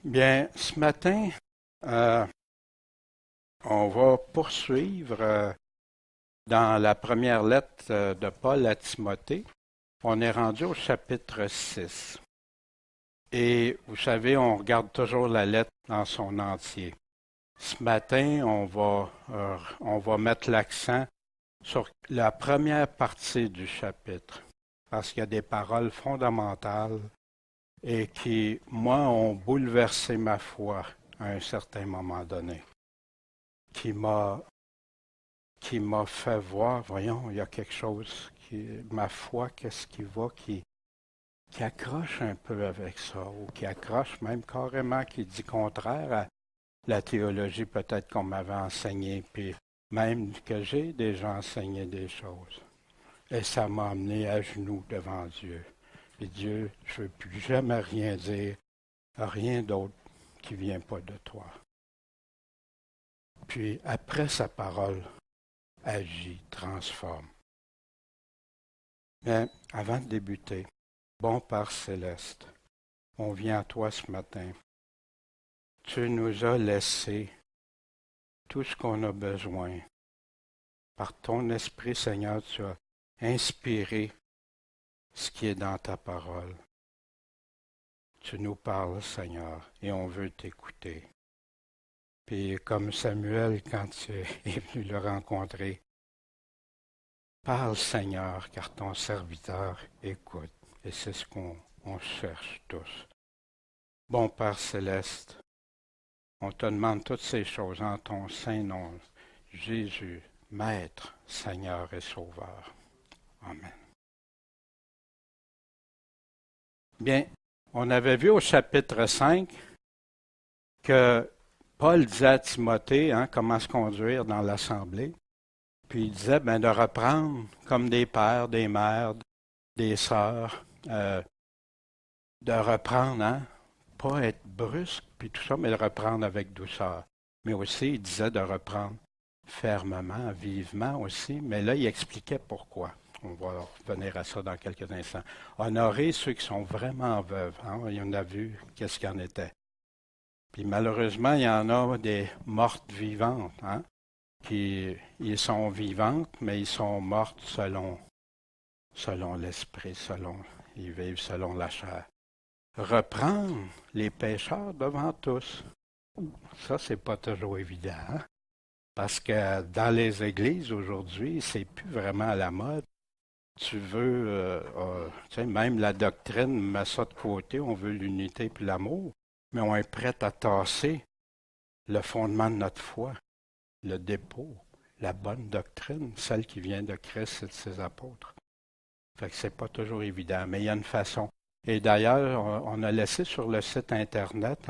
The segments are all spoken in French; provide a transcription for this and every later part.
Bien, ce matin, euh, on va poursuivre dans la première lettre de Paul à Timothée. On est rendu au chapitre 6. Et vous savez, on regarde toujours la lettre dans son entier. Ce matin, on va mettre l'accent sur la première partie du chapitre, parce qu'il y a des paroles fondamentales et qui, moi, ont bouleversé ma foi à un certain moment donné, qui m'a qui m'a fait voir, voyons, il y a quelque chose ma foi, qu'est-ce qui accroche un peu avec ça, ou qui accroche même carrément, qui dit contraire à la théologie peut-être qu'on m'avait enseignée, puis même que j'ai déjà enseigné des choses. Et ça m'a amené à genoux devant Dieu. Et Dieu, je ne veux plus jamais rien dire, rien d'autre qui ne vient pas de toi. Puis après sa parole, agit, transforme. Mais avant de débuter, bon Père céleste, on vient à toi ce matin. Tu nous as laissé tout ce qu'on a besoin. Par ton Esprit, Seigneur, tu as inspiré ce qui est dans ta parole. Tu nous parles, Seigneur, et on veut t'écouter. Puis comme Samuel, quand tu es venu le rencontrer, parle, Seigneur, car ton serviteur écoute. Et c'est ce qu'on cherche tous. Bon Père céleste, on te demande toutes ces choses en ton saint nom, Jésus, Maître, Seigneur et Sauveur. Amen. Bien, on avait vu au chapitre 5 que Paul disait à Timothée comment se conduire dans l'assemblée. Puis il disait de reprendre comme des pères, des mères, des sœurs, de reprendre, pas être brusque, puis tout ça, mais de reprendre avec douceur. Mais aussi, il disait de reprendre fermement, vivement aussi, mais là, il expliquait pourquoi. On va revenir à ça dans quelques instants. Honorer ceux qui sont vraiment veuves. Il y en a vu qu'est-ce qu'il y en était. Puis malheureusement, il y en a des mortes vivantes, qui ils sont vivantes, mais ils sont mortes selon l'esprit, ils vivent selon la chair. Reprendre les pécheurs devant tous. Ça, c'est pas toujours évident, parce que dans les églises aujourd'hui, c'est plus vraiment à la mode. Tu veux, même la doctrine met ça de côté, on veut l'unité puis l'amour, mais on est prêt à tasser le fondement de notre foi, le dépôt, la bonne doctrine, celle qui vient de Christ et de ses apôtres. Fait que c'est pas toujours évident, mais il y a une façon. Et d'ailleurs, on a laissé sur le site Internet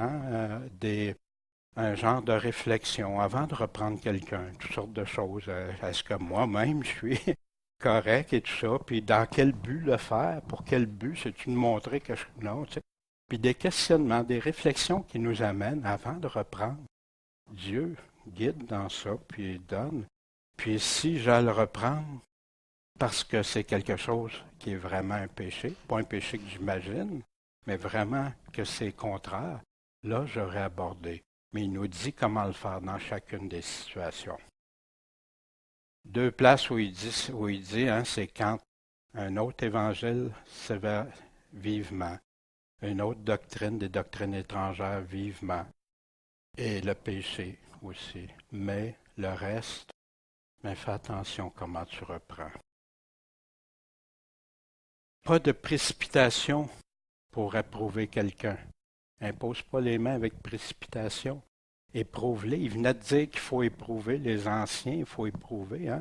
un genre de réflexion avant de reprendre quelqu'un, toutes sortes de choses. Est-ce que moi-même je suis correct et tout ça? Puis dans quel but le faire? Pour quel but? C'est-tu de montrer que je... Non, tu sais. Puis des questionnements, des réflexions qui nous amènent avant de reprendre. Dieu guide dans ça, puis il donne. Puis si je le reprends, parce que c'est quelque chose qui est vraiment un péché, pas un péché que j'imagine, mais vraiment que c'est contraire, là j'aurais abordé. Mais il nous dit comment le faire dans chacune des situations. Deux places où il dit, c'est quand un autre évangile sévère vivement, une autre doctrine, des doctrines étrangères vivement, et le péché aussi. Mais le reste, fais attention comment tu reprends. Pas de précipitation pour approuver quelqu'un. Impose pas les mains avec précipitation. Éprouve-les. Il venait de dire qu'il faut éprouver les anciens, il faut éprouver.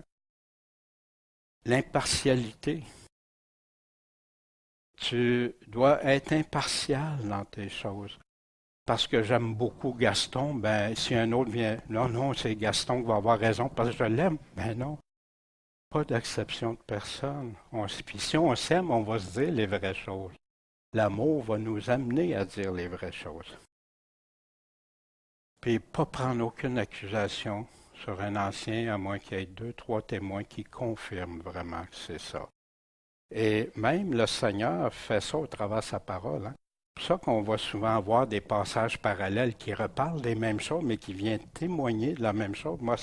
L'impartialité. Tu dois être impartial dans tes choses. Parce que j'aime beaucoup Gaston, si un autre vient, non, c'est Gaston qui va avoir raison parce que je l'aime. Non, pas d'acception de personne. Puis si on s'aime, on va se dire les vraies choses. L'amour va nous amener à dire les vraies choses. Puis pas prendre aucune accusation sur un ancien, à moins qu'il y ait 2, 3 témoins qui confirment vraiment que c'est ça. Et même le Seigneur fait ça au travers de sa parole. C'est pour ça qu'on va souvent voir des passages parallèles qui reparlent des mêmes choses, mais qui viennent témoigner de la même chose. Moi,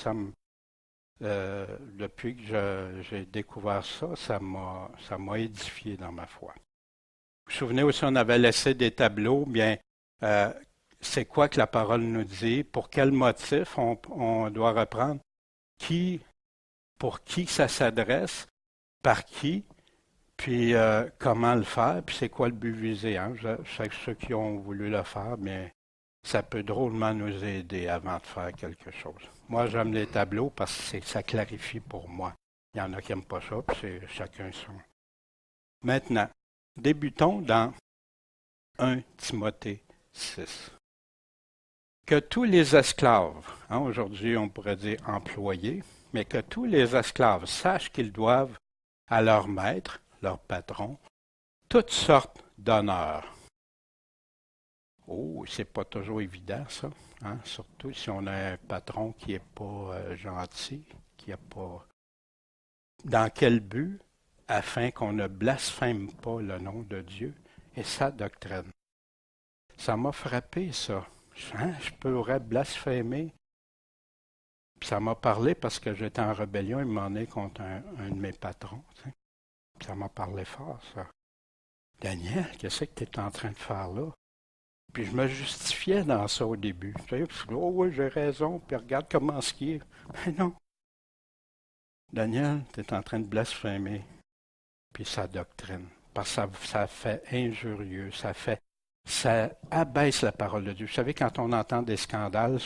depuis que j'ai découvert ça, ça m'a édifié dans ma foi. Vous vous souvenez aussi, on avait laissé des tableaux, bien, euh, c'est quoi que la parole nous dit, pour quel motif on doit reprendre, qui, pour qui ça s'adresse, par qui, puis comment le faire, puis c'est quoi le but visé. Hein? Je sais que ceux qui ont voulu le faire, mais ça peut drôlement nous aider avant de faire quelque chose. Moi, j'aime les tableaux parce que ça clarifie pour moi. Il y en a qui n'aiment pas ça, puis c'est chacun son. Maintenant, débutons dans 1 Timothée 6. Que tous les esclaves, hein, aujourd'hui on pourrait dire employés, mais que tous les esclaves sachent qu'ils doivent à leur maître, leur patron, toutes sortes d'honneurs. Oh, c'est pas toujours évident ça, hein? Surtout si on a un patron qui n'est pas gentil, qui n'a pas. Dans quel but? Afin qu'on ne blasphème pas le nom de Dieu et sa doctrine. Ça m'a frappé ça. Hein? Je pourrais blasphémer. Puis ça m'a parlé parce que j'étais en rébellion, il m'en est contre un de mes patrons. Tu sais. Ça m'a parlé fort, ça. Daniel, qu'est-ce que tu es en train de faire là? Puis je me justifiais dans ça au début. Tu sais, oh oui, j'ai raison, puis regarde comment ce qui est. Mais non. Daniel, tu es en train de blasphémer. Puis sa doctrine. Parce que ça fait injurieux, ça abaisse la parole de Dieu. Vous savez, quand on entend des scandales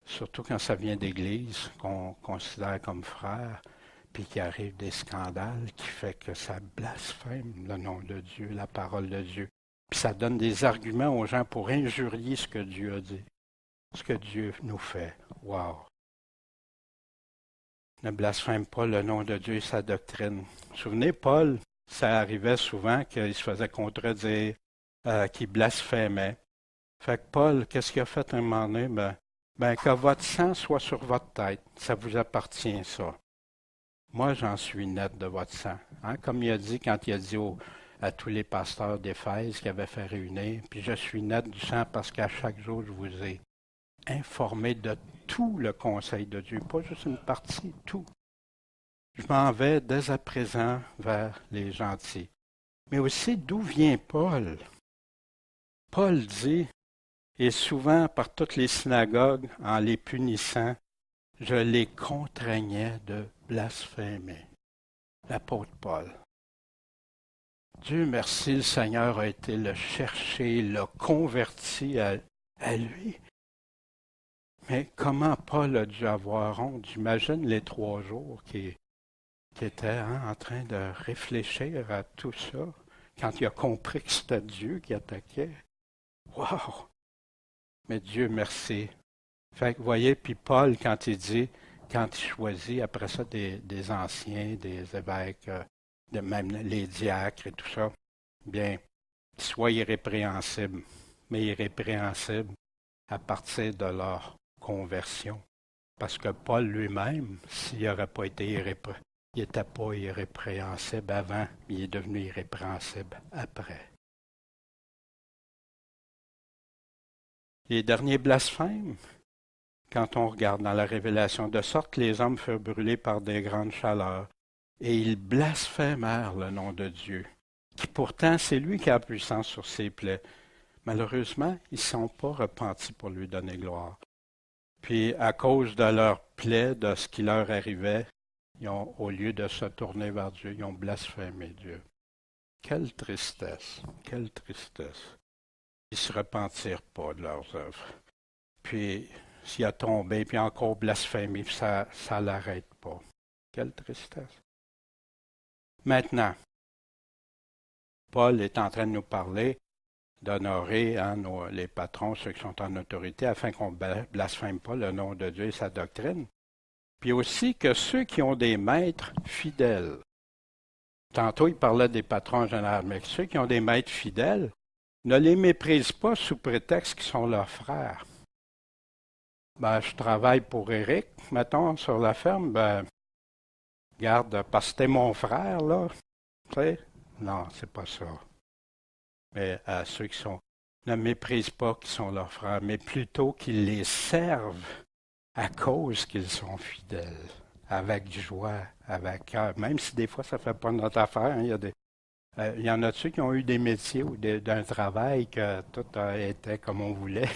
surtout quand ça vient d'Église, qu'on considère comme frères, puis qu'il arrive des scandales qui fait que ça blasphème le nom de Dieu, la parole de Dieu. Puis ça donne des arguments aux gens pour injurier ce que Dieu a dit, ce que Dieu nous fait. Wow! Ne blasphème pas le nom de Dieu et sa doctrine. Vous vous souvenez, Paul, ça arrivait souvent qu'il se faisait contredire, qu'il blasphémait. Fait que Paul, qu'est-ce qu'il a fait un moment donné? Ben, que votre sang soit sur votre tête. Ça vous appartient, ça. Moi, j'en suis net de votre sang. Hein? Comme il a dit quand il a dit à tous les pasteurs d'Éphèse qui avaient fait réunir, puis je suis net du sang parce qu'à chaque jour, je vous ai informé de tout le conseil de Dieu, pas juste une partie, tout. Je m'en vais dès à présent vers les gentils. Mais aussi, d'où vient Paul? Paul dit, et souvent par toutes les synagogues, en les punissant, je les contraignais de blasphémer. L'apôtre Paul. Dieu merci, le Seigneur a été le chercher, le converti à lui. Mais comment Paul a dû avoir honte? J'imagine les 3 jours qui était en train de réfléchir à tout ça, quand il a compris que c'était Dieu qui attaquait. Wow! Mais Dieu merci. Fait que vous voyez, puis Paul, quand il choisit après ça des anciens, des évêques, même les diacres et tout ça, bien, soient irrépréhensibles, mais irrépréhensibles à partir de leur conversion. Parce que Paul lui-même, s'il n'aurait pas été il n'était pas irrépréhensible avant, mais il est devenu irrépréhensible après. Les derniers blasphèmes, quand on regarde dans la Révélation, de sorte que les hommes furent brûlés par des grandes chaleurs, et ils blasphémèrent le nom de Dieu, qui pourtant c'est lui qui a puissance sur ses plaies. Malheureusement, ils ne sont pas repentis pour lui donner gloire. Puis à cause de leurs plaies, de ce qui leur arrivait, au lieu de se tourner vers Dieu, ils ont blasphémé Dieu. Quelle tristesse, quelle tristesse. Ils ne se repentirent pas de leurs œuvres. Puis, s'il a tombé, puis encore blasphémé, ça ne l'arrête pas. Quelle tristesse. Maintenant, Paul est en train de nous parler d'honorer les patrons, ceux qui sont en autorité, afin qu'on ne blasphème pas le nom de Dieu et sa doctrine. Puis aussi que ceux qui ont des maîtres fidèles. Tantôt, il parlait des patrons en général, mais ceux qui ont des maîtres fidèles, ne les méprisent pas sous prétexte qu'ils sont leurs frères. Ben, je travaille pour Éric, mettons, sur la ferme, ben, regarde, parce que t'es mon frère, là, tu sais. Non, c'est pas ça. mais à ceux qui sont, ne méprisent pas qui sont leurs frères, mais plutôt qu'ils les servent à cause qu'ils sont fidèles, avec joie, avec cœur, même si des fois ça ne fait pas notre affaire. Hein, il y en a ceux qui ont eu des métiers ou d'un travail que tout a été comme on voulait.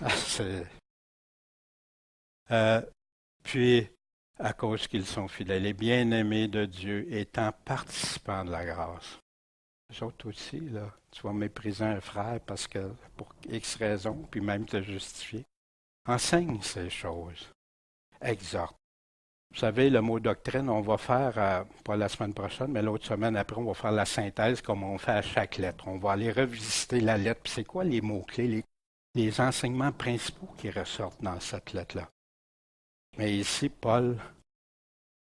C'est- euh, puis, à cause qu'ils sont fidèles, les bien-aimés de Dieu étant participants de la grâce. Les autres aussi, là, tu vas mépriser un frère parce que, pour X raison, puis même te justifier. Enseigne ces choses. Exhorte. Vous savez, le mot doctrine, on va faire, pas la semaine prochaine, mais l'autre semaine après, on va faire la synthèse comme on fait à chaque lettre. On va aller revisiter la lettre. Puis c'est quoi les mots-clés, les enseignements principaux qui ressortent dans cette lettre-là? Mais ici, Paul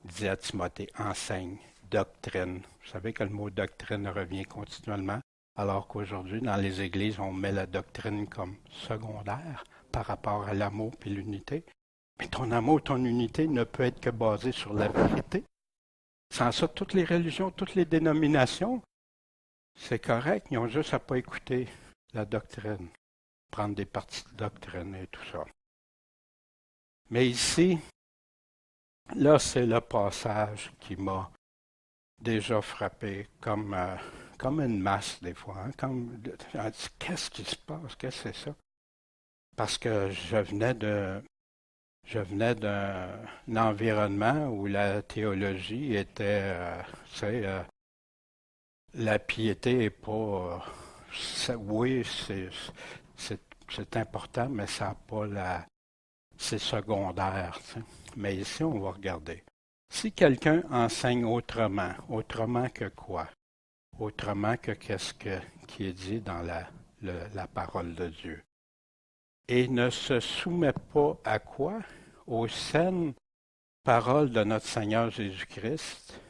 dit à Timothée, enseigne, doctrine. Vous savez que le mot doctrine revient continuellement, alors qu'aujourd'hui, dans les églises, on met la doctrine comme secondaire par rapport à l'amour et l'unité. Mais ton amour, ton unité ne peut être que basée sur la vérité. Sans ça, toutes les religions, toutes les dénominations, c'est correct, ils ont juste à pas écouter la doctrine, prendre des parties de doctrine et tout ça. Mais ici, là, c'est le passage qui m'a déjà frappé comme une masse des fois. Hein, qu'est-ce qui se passe? Qu'est-ce que c'est ça? Parce que je venais d'un environnement où la théologie était, tu sais, la piété est pas, oui, c'est, c'est important, mais ça n'a pas c'est secondaire. Tu sais. Mais ici, on va regarder. Si quelqu'un enseigne autrement que quoi? Autrement que qui est dit dans la parole de Dieu. Et ne se soumet pas à quoi? Aux saines paroles de notre Seigneur Jésus-Christ,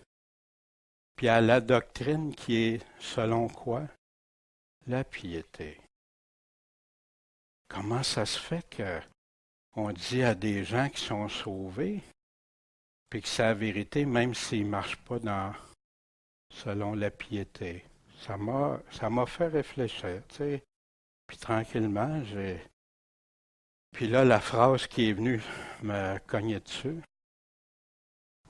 puis à la doctrine qui est selon quoi? La piété. Comment ça se fait qu'on dit à des gens qui sont sauvés, puis que c'est la vérité, même s'ils ne marchent pas selon la piété? Ça m'a fait réfléchir, tu sais. Puis tranquillement, Puis là, la phrase qui est venue me cogner dessus,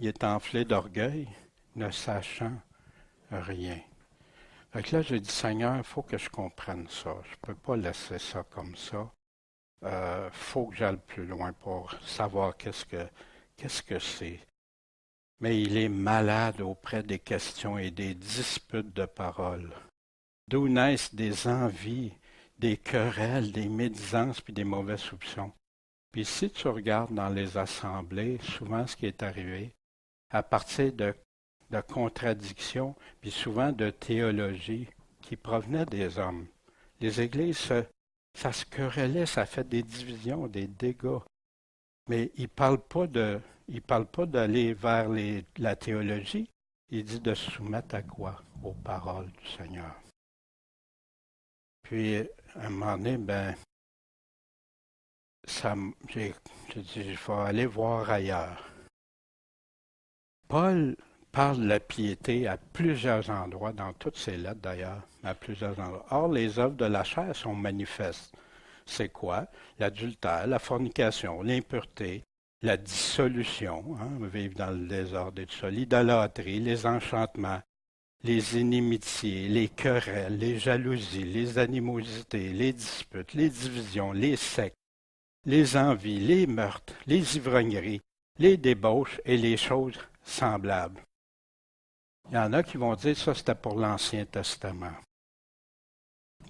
il est enflé d'orgueil, ne sachant rien. Fait que là, j'ai dit, Seigneur, il faut que je comprenne ça. Je ne peux pas laisser ça comme ça. Faut que j'aille plus loin pour savoir qu'est-ce que c'est. Mais il est malade auprès des questions et des disputes de paroles. D'où naissent des envies, des querelles, des médisances puis des mauvais soupçons. Puis si tu regardes dans les assemblées, souvent ce qui est arrivé, à partir de contradictions, puis souvent de théologie qui provenaient des hommes. Les églises, ça se querellait, ça fait des divisions, des dégâts. Mais il parle pas d'aller vers la théologie, il dit de se soumettre à quoi? Aux paroles du Seigneur. Puis, à un moment donné, j'ai dit, je vais aller voir ailleurs. Paul parle de la piété à plusieurs endroits, dans toutes ses lettres d'ailleurs, à plusieurs endroits. Or, les œuvres de la chair sont manifestes. C'est quoi? L'adultère, la fornication, l'impureté, la dissolution, hein, vivre dans le désordre et tout ça, l'idolâtrie, les enchantements, les inimitiés, les querelles, les jalousies, les animosités, les disputes, les divisions, les sectes, les envies, les meurtres, les ivrogneries, les débauches et les choses semblables. Il y en a qui vont dire ça, c'était pour l'Ancien Testament.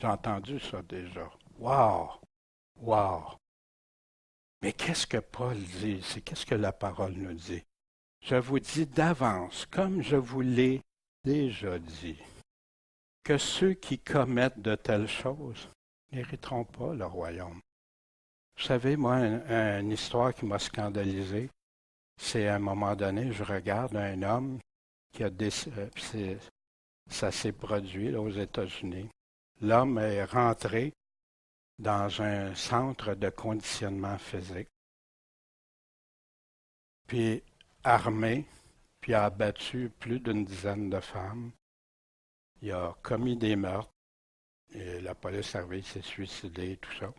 J'ai entendu ça déjà. Wow! Wow! Mais qu'est-ce que Paul dit? C'est qu'est-ce que la parole nous dit? Je vous dis d'avance, comme je vous l'ai déjà dit, que ceux qui commettent de telles choses n'hériteront pas le royaume. Vous savez, moi, une histoire qui m'a scandalisé, c'est à un moment donné, je regarde un homme qui a ça s'est produit là, aux États-Unis. L'homme est rentré dans un centre de conditionnement physique, puis armé, puis a abattu plus d'une dizaine de femmes. Il a commis des meurtres, Et la police arrivée, il s'est suicidé, tout ça.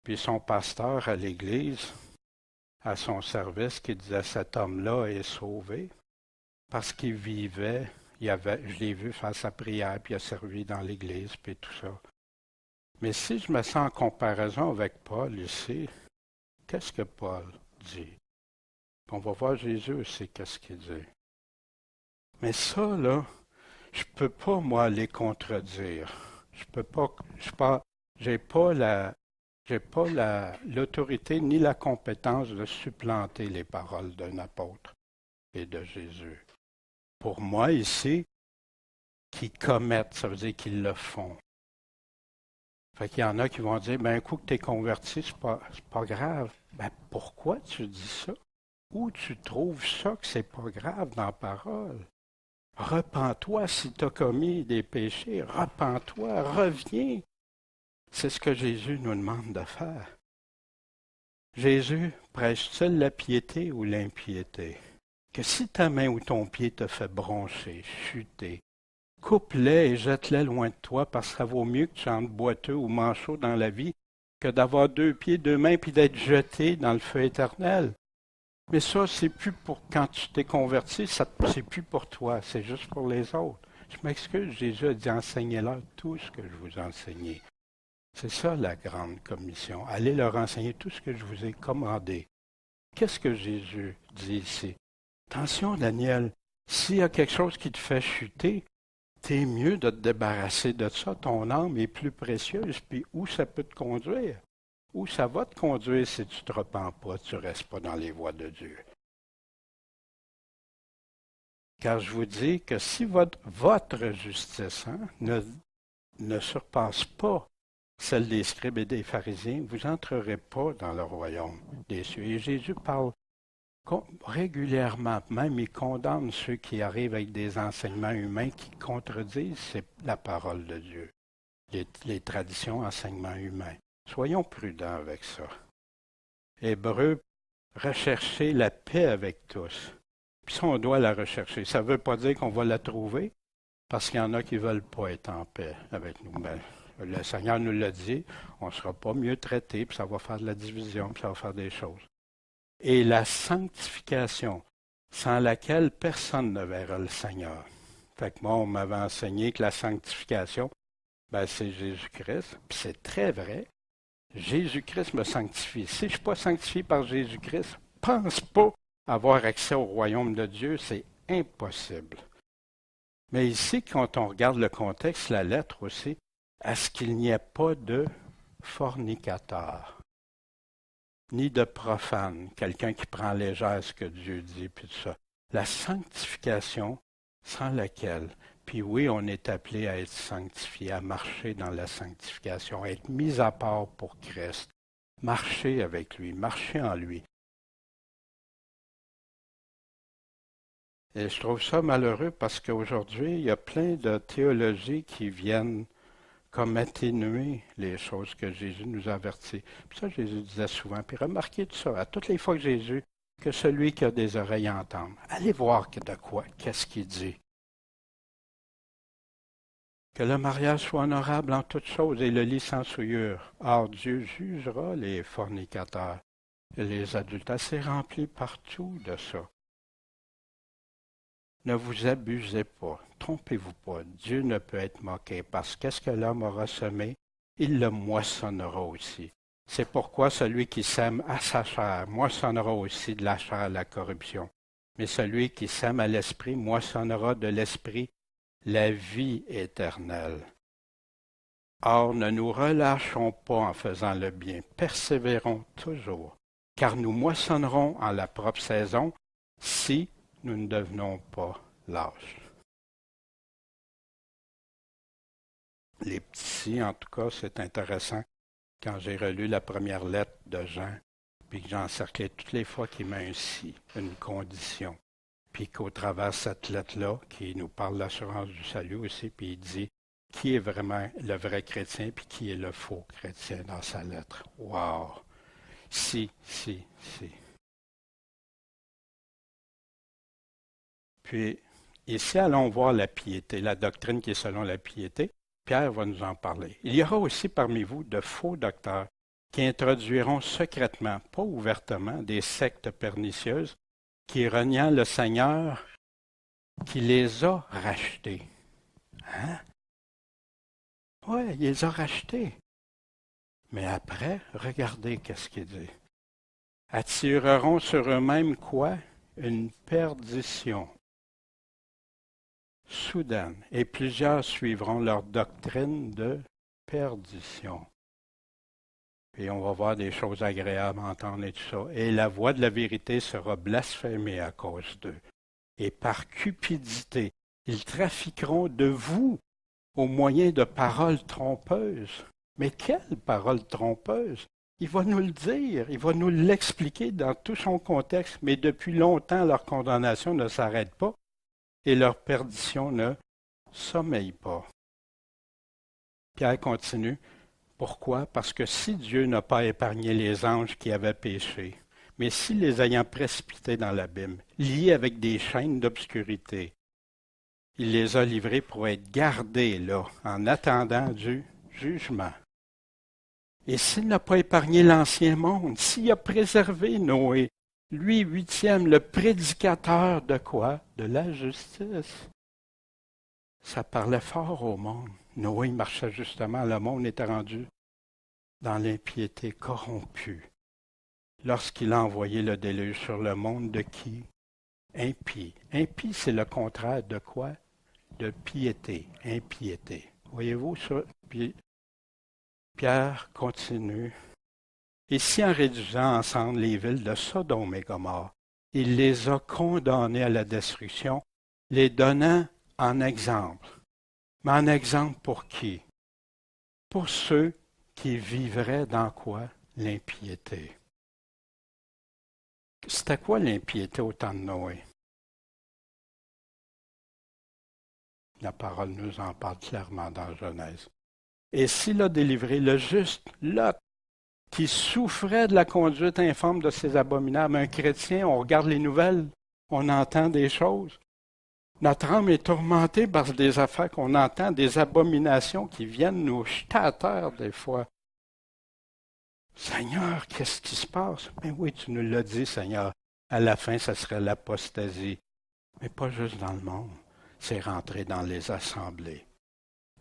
Puis son pasteur à l'église, à son service, qui disait cet homme-là est sauvé parce qu'il vivait, je l'ai vu faire sa prière, puis il a servi dans l'église, puis tout ça. Mais si je me sens en comparaison avec Paul ici, qu'est-ce que Paul dit? On va voir Jésus aussi, qu'est-ce qu'il dit. Mais ça, là, je ne peux pas, moi, les contredire. Je peux pas, j'ai pas l'autorité ni la compétence de supplanter les paroles d'un apôtre et de Jésus. Pour moi, ici, qui commettent, ça veut dire qu'ils le font. Fait qu'il y en a qui vont dire, ben un coup que tu es converti, c'est pas grave. Ben pourquoi tu dis ça? Où tu trouves ça que c'est pas grave dans la parole? Repens-toi si tu as commis des péchés, repens-toi, reviens. C'est ce que Jésus nous demande de faire. Jésus prêche-t-il la piété ou l'impiété? Que si ta main ou ton pied te fait broncher, chuter, coupe-les et jette-les loin de toi, parce que ça vaut mieux que tu entres boiteux ou manchot dans la vie que d'avoir 2 pieds, 2 mains, puis d'être jeté dans le feu éternel. Mais ça, c'est plus pour quand tu t'es converti, c'est plus pour toi, c'est juste pour les autres. Je m'excuse, Jésus a dit enseignez-leur tout ce que je vous ai enseigné. C'est ça la grande commission. Allez leur enseigner tout ce que je vous ai commandé. Qu'est-ce que Jésus dit ici? Attention, Daniel, s'il y a quelque chose qui te fait chuter, t'es mieux de te débarrasser de ça. Ton âme est plus précieuse. Puis où ça peut te conduire? Où ça va te conduire si tu ne te repens pas, tu ne restes pas dans les voies de Dieu? Car je vous dis que si votre justice ne surpasse pas celle des scribes et des pharisiens, vous n'entrerez pas dans le royaume des cieux. Et Jésus parle régulièrement, même il condamne ceux qui arrivent avec des enseignements humains qui contredisent la parole de Dieu, les traditions, enseignements humains. Soyons prudents avec ça. Hébreux, recherchez la paix avec tous. Puis ça, on doit la rechercher. Ça ne veut pas dire qu'on va la trouver, parce qu'il y en a qui ne veulent pas être en paix avec nous. Ben, le Seigneur nous l'a dit, on ne sera pas mieux traité, puis ça va faire de la division, puis ça va faire des choses. Et la sanctification, sans laquelle personne ne verra le Seigneur. Fait que moi, on m'avait enseigné que la sanctification, ben, c'est Jésus-Christ, puis c'est très vrai. Jésus-Christ me sanctifie. Si je ne suis pas sanctifié par Jésus-Christ, pense pas avoir accès au royaume de Dieu, c'est impossible. Mais ici, quand on regarde le contexte, la lettre aussi, à ce qu'il n'y ait pas de fornicateur, ni de profane, quelqu'un qui prend légère ce que Dieu dit, puis tout ça. La sanctification, sans laquelle, puis oui, on est appelé à être sanctifié, à marcher dans la sanctification, à être mis à part pour Christ, marcher avec lui, marcher en lui. Et je trouve ça malheureux parce qu'aujourd'hui, il y a plein de théologies qui viennent comme atténuer les choses que Jésus nous avertit. Puis ça, Jésus disait souvent. Puis remarquez tout ça, à toutes les fois que Jésus, que celui qui a des oreilles entende. Allez voir de quoi, qu'est-ce qu'il dit. Que le mariage soit honorable en toutes choses et le lit sans souillure. Or, Dieu jugera les fornicateurs et les adultères. C'est rempli partout de ça. Ne vous abusez pas, trompez-vous pas. Dieu ne peut être moqué parce qu'est-ce que l'homme aura semé, il le moissonnera aussi. C'est pourquoi celui qui sème à sa chair moissonnera aussi de la chair la corruption. Mais celui qui sème à l'esprit moissonnera de l'esprit la vie éternelle. Or, ne nous relâchons pas en faisant le bien, persévérons toujours, car nous moissonnerons en la propre saison si nous ne devenons pas lâches. Les petits, en tout cas, c'est intéressant. Quand j'ai relu la première lettre de Jean, puis que j'ai encerclé toutes les fois qu'il met un si, une condition, puis qu'au travers de cette lettre-là, qui nous parle de l'assurance du salut aussi, puis il dit qui est vraiment le vrai chrétien, puis qui est le faux chrétien dans sa lettre. Wow! Si. Puis, ici, allons voir la piété, la doctrine qui est selon la piété. Pierre va nous en parler. Il y aura aussi parmi vous de faux docteurs qui introduiront secrètement, pas ouvertement, des sectes pernicieuses qui reniant le Seigneur qui les a rachetés. Hein? Oui, il les a rachetés. Mais après, regardez qu'est-ce qu'il dit. Attireront sur eux-mêmes quoi? Une perdition soudaine, et plusieurs suivront leur doctrine de perdition. Et on va voir des choses agréables à entendre et tout ça. Et la voix de la vérité sera blasphémée à cause d'eux. Et par cupidité, ils trafiqueront de vous au moyen de paroles trompeuses. Mais quelles paroles trompeuses? Il va nous le dire, il va nous l'expliquer dans tout son contexte, mais depuis longtemps, leur condamnation ne s'arrête pas et leur perdition ne sommeille pas. Pierre continue. Pourquoi? Parce que si Dieu n'a pas épargné les anges qui avaient péché, mais si les ayant précipités dans l'abîme, liés avec des chaînes d'obscurité, il les a livrés pour être gardés là, en attendant du jugement. Et s'il n'a pas épargné l'ancien monde, s'il a préservé Noé, lui, huitième, le prédicateur de quoi? De la justice. Ça parlait fort au monde. Noé marchait justement, le monde était rendu dans l'impiété corrompue. Lorsqu'il a envoyé le déluge sur le monde de qui? Impie. Impie, c'est le contraire de quoi? De piété, impiété. Voyez-vous ça? Puis Pierre continue. Et si en réduisant ensemble les villes de Sodome et Gomorrhe, il les a condamnés à la destruction, les donnant en exemple. Mais en exemple pour qui? Pour ceux qui vivraient dans quoi? L'impiété. C'était quoi l'impiété au temps de Noé? La parole nous en parle clairement dans Genèse. Et s'il a délivré le juste, Lot, qui souffrait de la conduite infâme de ces abominables, un chrétien, on regarde les nouvelles, on entend des choses. Notre âme est tourmentée par des affaires qu'on entend, des abominations qui viennent nous jeter à terre des fois. Seigneur, qu'est-ce qui se passe? Mais oui, tu nous l'as dit, Seigneur. À la fin, ça serait l'apostasie. Mais pas juste dans le monde, c'est rentrer dans les assemblées.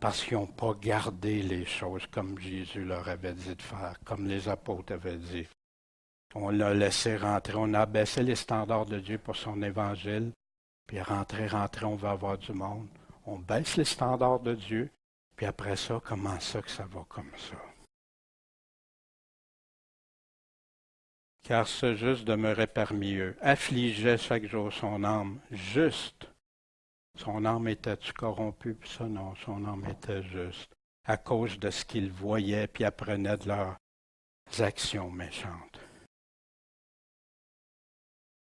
Parce qu'ils n'ont pas gardé les choses comme Jésus leur avait dit de faire, comme les apôtres avaient dit. On l'a laissé rentrer, on a baissé les standards de Dieu pour son évangile. Puis rentrer, on va avoir du monde. On baisse les standards de Dieu. Puis après ça, comment ça que ça va comme ça? Car ce juste demeurait parmi eux, affligeait chaque jour son âme, juste. Son âme était-tu corrompue? Puis ça, non, son âme était juste, à cause de ce qu'il voyait, puis apprenait de leurs actions méchantes.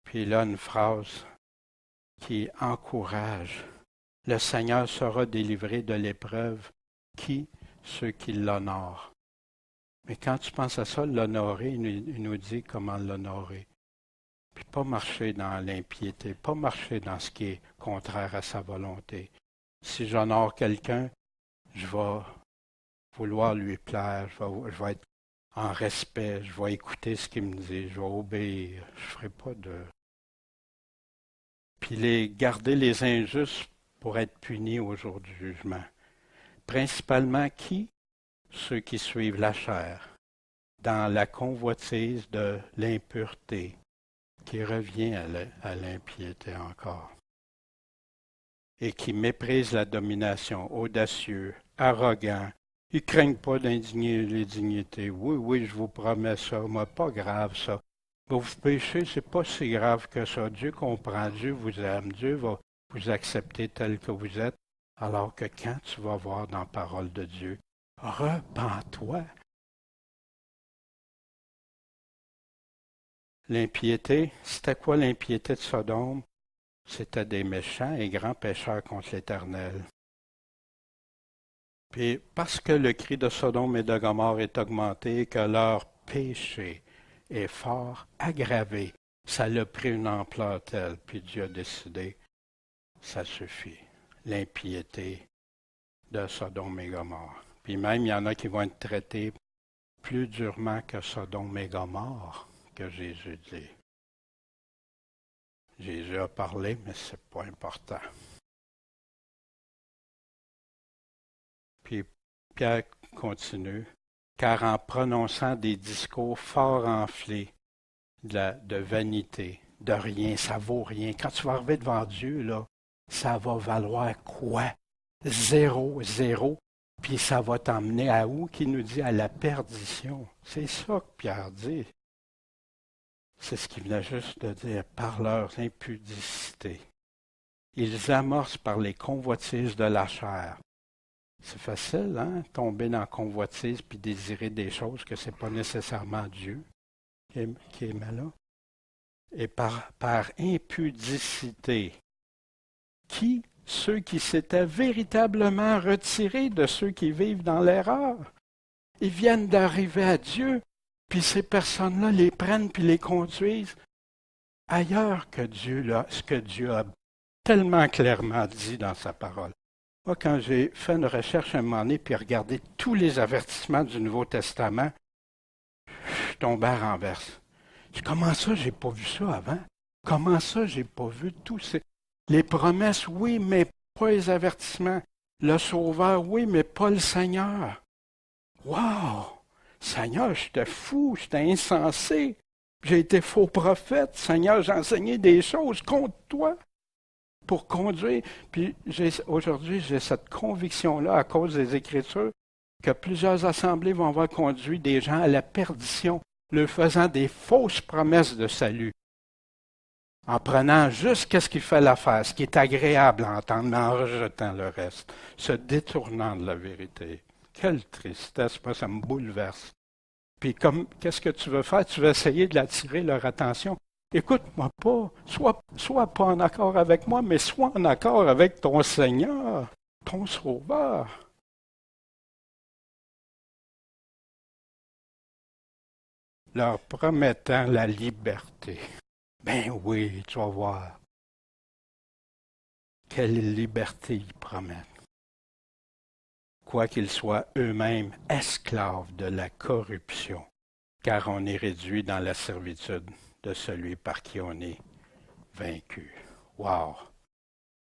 Puis là, une phrase qui encourage. Le Seigneur sera délivré de l'épreuve. Qui? Ceux qui l'honorent. Mais quand tu penses à ça, l'honorer, il nous dit comment l'honorer. Puis pas marcher dans l'impiété, pas marcher dans ce qui est contraire à sa volonté. Si j'honore quelqu'un, je vais vouloir lui plaire, je vais être en respect, je vais écouter ce qu'il me dit, je vais obéir. Je ne ferai pas de... Puis garder les injustes pour être punis au jour du jugement. Principalement qui? Ceux qui suivent la chair, dans la convoitise de l'impureté, qui revient à l'impiété encore, et qui méprisent la domination, audacieux, arrogants. Ils ne craignent pas d'indigner les dignités. Oui, oui, je vous promets ça, mais pas grave ça. Vous péchez, c'est pas si grave que ça. Dieu comprend, Dieu vous aime, Dieu va vous accepter tel que vous êtes, alors que quand tu vas voir dans la parole de Dieu, repens-toi. L'impiété, c'était quoi l'impiété de Sodome? C'était des méchants et grands pécheurs contre l'Éternel. Puis parce que le cri de Sodome et de Gomorrhe est augmenté, que leur péché est fort aggravé, ça l'a pris une ampleur telle, puis Dieu a décidé, ça suffit. L'impiété de Sodome et Gomorrhe. Puis même, il y en a qui vont être traités plus durement que Sodome et Gomorrhe, que Jésus dit. Jésus a parlé, mais ce n'est pas important. Puis Pierre continue, car en prononçant des discours fort enflés de vanité, de rien, ça vaut rien. Quand tu vas arriver devant Dieu, là, ça va valoir quoi? Zéro, zéro. Puis ça va t'emmener à où? Qui nous dit à la perdition. C'est ça que Pierre dit. C'est ce qu'il venait juste de dire, par leurs impudicités. Ils amorcent par les convoitises de la chair. C'est facile, hein? Tomber dans la convoitise puis désirer des choses que ce n'est pas nécessairement Dieu qui est là. Et par impudicité, ceux qui s'étaient véritablement retirés de ceux qui vivent dans l'erreur. Ils viennent d'arriver à Dieu, puis ces personnes-là les prennent puis les conduisent ailleurs que Dieu, là, ce que Dieu a tellement clairement dit dans sa parole. Moi, quand j'ai fait une recherche un moment donné, puis regardé tous les avertissements du Nouveau Testament, je suis tombé à renverse. Comment ça, j'ai pas vu ça avant? Comment ça, j'ai pas vu tous ces... Les promesses, oui, mais pas les avertissements. Le Sauveur, oui, mais pas le Seigneur. Wow! Seigneur, j'étais fou, j'étais insensé. J'ai été faux prophète. Seigneur, j'ai enseigné des choses contre toi pour conduire. Puis aujourd'hui, j'ai cette conviction-là à cause des Écritures que plusieurs assemblées vont avoir conduit des gens à la perdition, leur faisant des fausses promesses de salut, en prenant juste ce qui fait l'affaire, ce qui est agréable à entendre, mais en rejetant le reste, se détournant de la vérité. Quelle tristesse, moi, ça me bouleverse. Puis qu'est-ce que tu veux faire? Tu veux essayer de l'attirer leur attention. Écoute-moi pas, sois pas en accord avec moi, mais sois en accord avec ton Seigneur, ton Sauveur. Leur promettant la liberté. Ben oui, tu vas voir. Quelle liberté ils promettent. Quoiqu'ils soient eux-mêmes esclaves de la corruption, car on est réduit dans la servitude de celui par qui on est vaincu. Wow!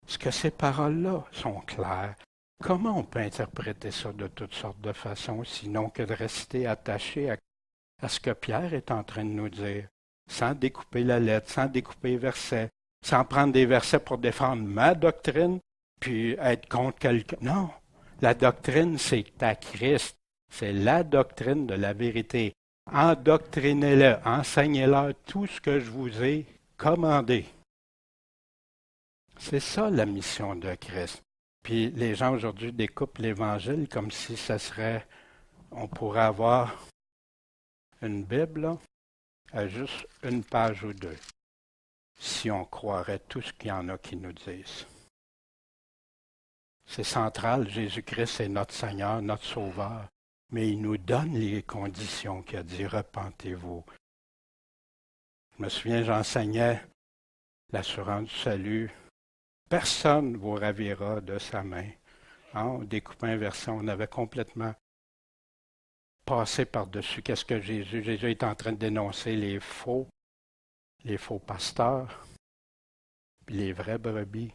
Est-ce que ces paroles-là sont claires? Comment on peut interpréter ça de toutes sortes de façons, sinon que de rester attaché à ce que Pierre est en train de nous dire, sans découper la lettre, sans découper les versets, sans prendre des versets pour défendre ma doctrine, puis être contre quelqu'un. Non, la doctrine, c'est à Christ. C'est la doctrine de la vérité. Endoctrinez-le, enseignez-leur tout ce que je vous ai commandé. C'est ça la mission de Christ. Puis les gens aujourd'hui découpent l'Évangile comme si ça serait, on pourrait avoir une Bible là, à juste une page ou deux, si on croirait tout ce qu'il y en a qui nous disent. C'est central, Jésus-Christ est notre Seigneur, notre Sauveur, mais il nous donne les conditions qu'il a dit, repentez-vous. Je me souviens, j'enseignais l'assurance du salut. Personne ne vous ravira de sa main. Hein, on découpait un verset, on avait complètement passé par-dessus. Qu'est-ce que Jésus est en train de dénoncer les faux pasteurs, puis les vraies brebis.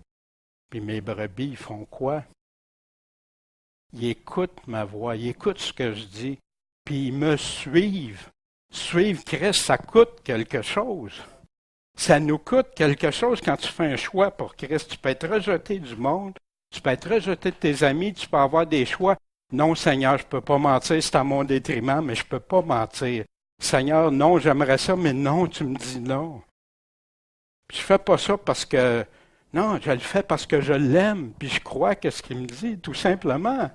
Puis mes brebis, ils font quoi? Ils écoutent ma voix, ils écoutent ce que je dis, puis ils me suivent. Suivre Christ, ça coûte quelque chose. Ça nous coûte quelque chose quand tu fais un choix pour Christ. Tu peux être rejeté du monde, tu peux être rejeté de tes amis, tu peux avoir des choix. Non, Seigneur, je ne peux pas mentir, c'est à mon détriment, mais je ne peux pas mentir. Seigneur, non, j'aimerais ça, mais non, tu me dis non. Puis je ne fais pas ça parce que... Non, je le fais parce que je l'aime, puis je crois que ce qu'il me dit, tout simplement.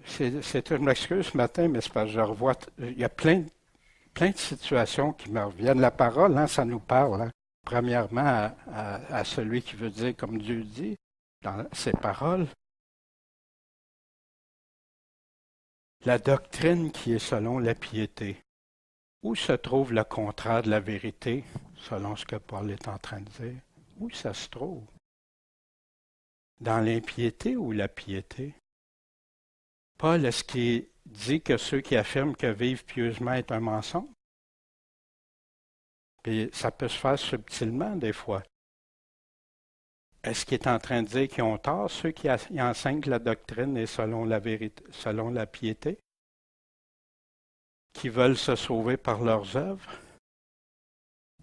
Je m'excuse ce matin, mais c'est parce que je revois... Il y a plein de situations qui me reviennent. La parole, hein, ça nous parle. Hein. Premièrement, à celui qui veut dire comme Dieu dit, dans ses paroles. La doctrine qui est selon la piété. Où se trouve le contraire de la vérité, selon ce que Paul est en train de dire? Où ça se trouve? Dans l'impiété ou la piété? Paul, est-ce qu'il dit que ceux qui affirment que vivre pieusement est un mensonge? Puis ça peut se faire subtilement des fois. Est-ce qu'il est en train de dire qu'ils ont tort, ceux qui enseignent que la doctrine est selon la vérité, selon la piété, qui veulent se sauver par leurs œuvres?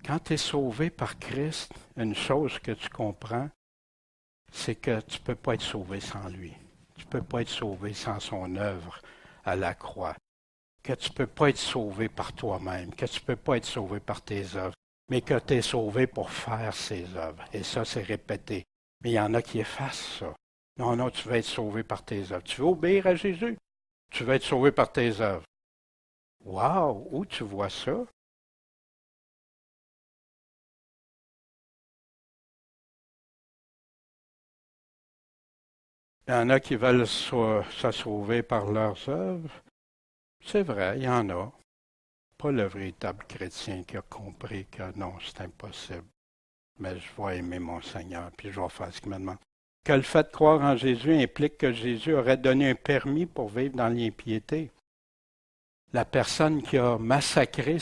Quand tu es sauvé par Christ, une chose que tu comprends, c'est que tu ne peux pas être sauvé sans lui. Tu ne peux pas être sauvé sans son œuvre à la croix. Que tu ne peux pas être sauvé par toi-même, que tu ne peux pas être sauvé par tes œuvres, mais que tu es sauvé pour faire ses œuvres. Et ça, c'est répété. Mais il y en a qui effacent ça. Non, non, tu veux être sauvé par tes œuvres. Tu veux obéir à Jésus. Tu veux être sauvé par tes œuvres. Wow! Où tu vois ça? Il y en a qui veulent se sauver par leurs œuvres. C'est vrai, il y en a. Pas le véritable chrétien qui a compris que non, c'est impossible. Mais je vais aimer mon Seigneur, puis je vais faire ce qu'il me demande. Que le fait de croire en Jésus implique que Jésus aurait donné un permis pour vivre dans l'impiété. La personne qui a massacré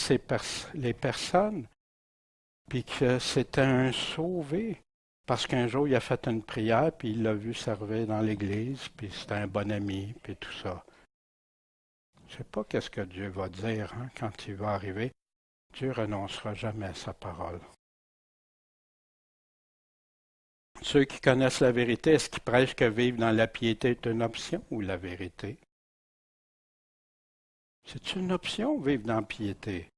les personnes, puis que c'était un sauvé, parce qu'un jour il a fait une prière, puis il l'a vu servir dans l'Église, puis c'était un bon ami, puis tout ça. Je ne sais pas qu'est-ce que Dieu va dire quand il va arriver. Dieu renoncera jamais à sa parole. Ceux qui connaissent la vérité, est-ce qu'ils prêchent que vivre dans la piété est une option ou la vérité? C'est une option, vivre dans la piété.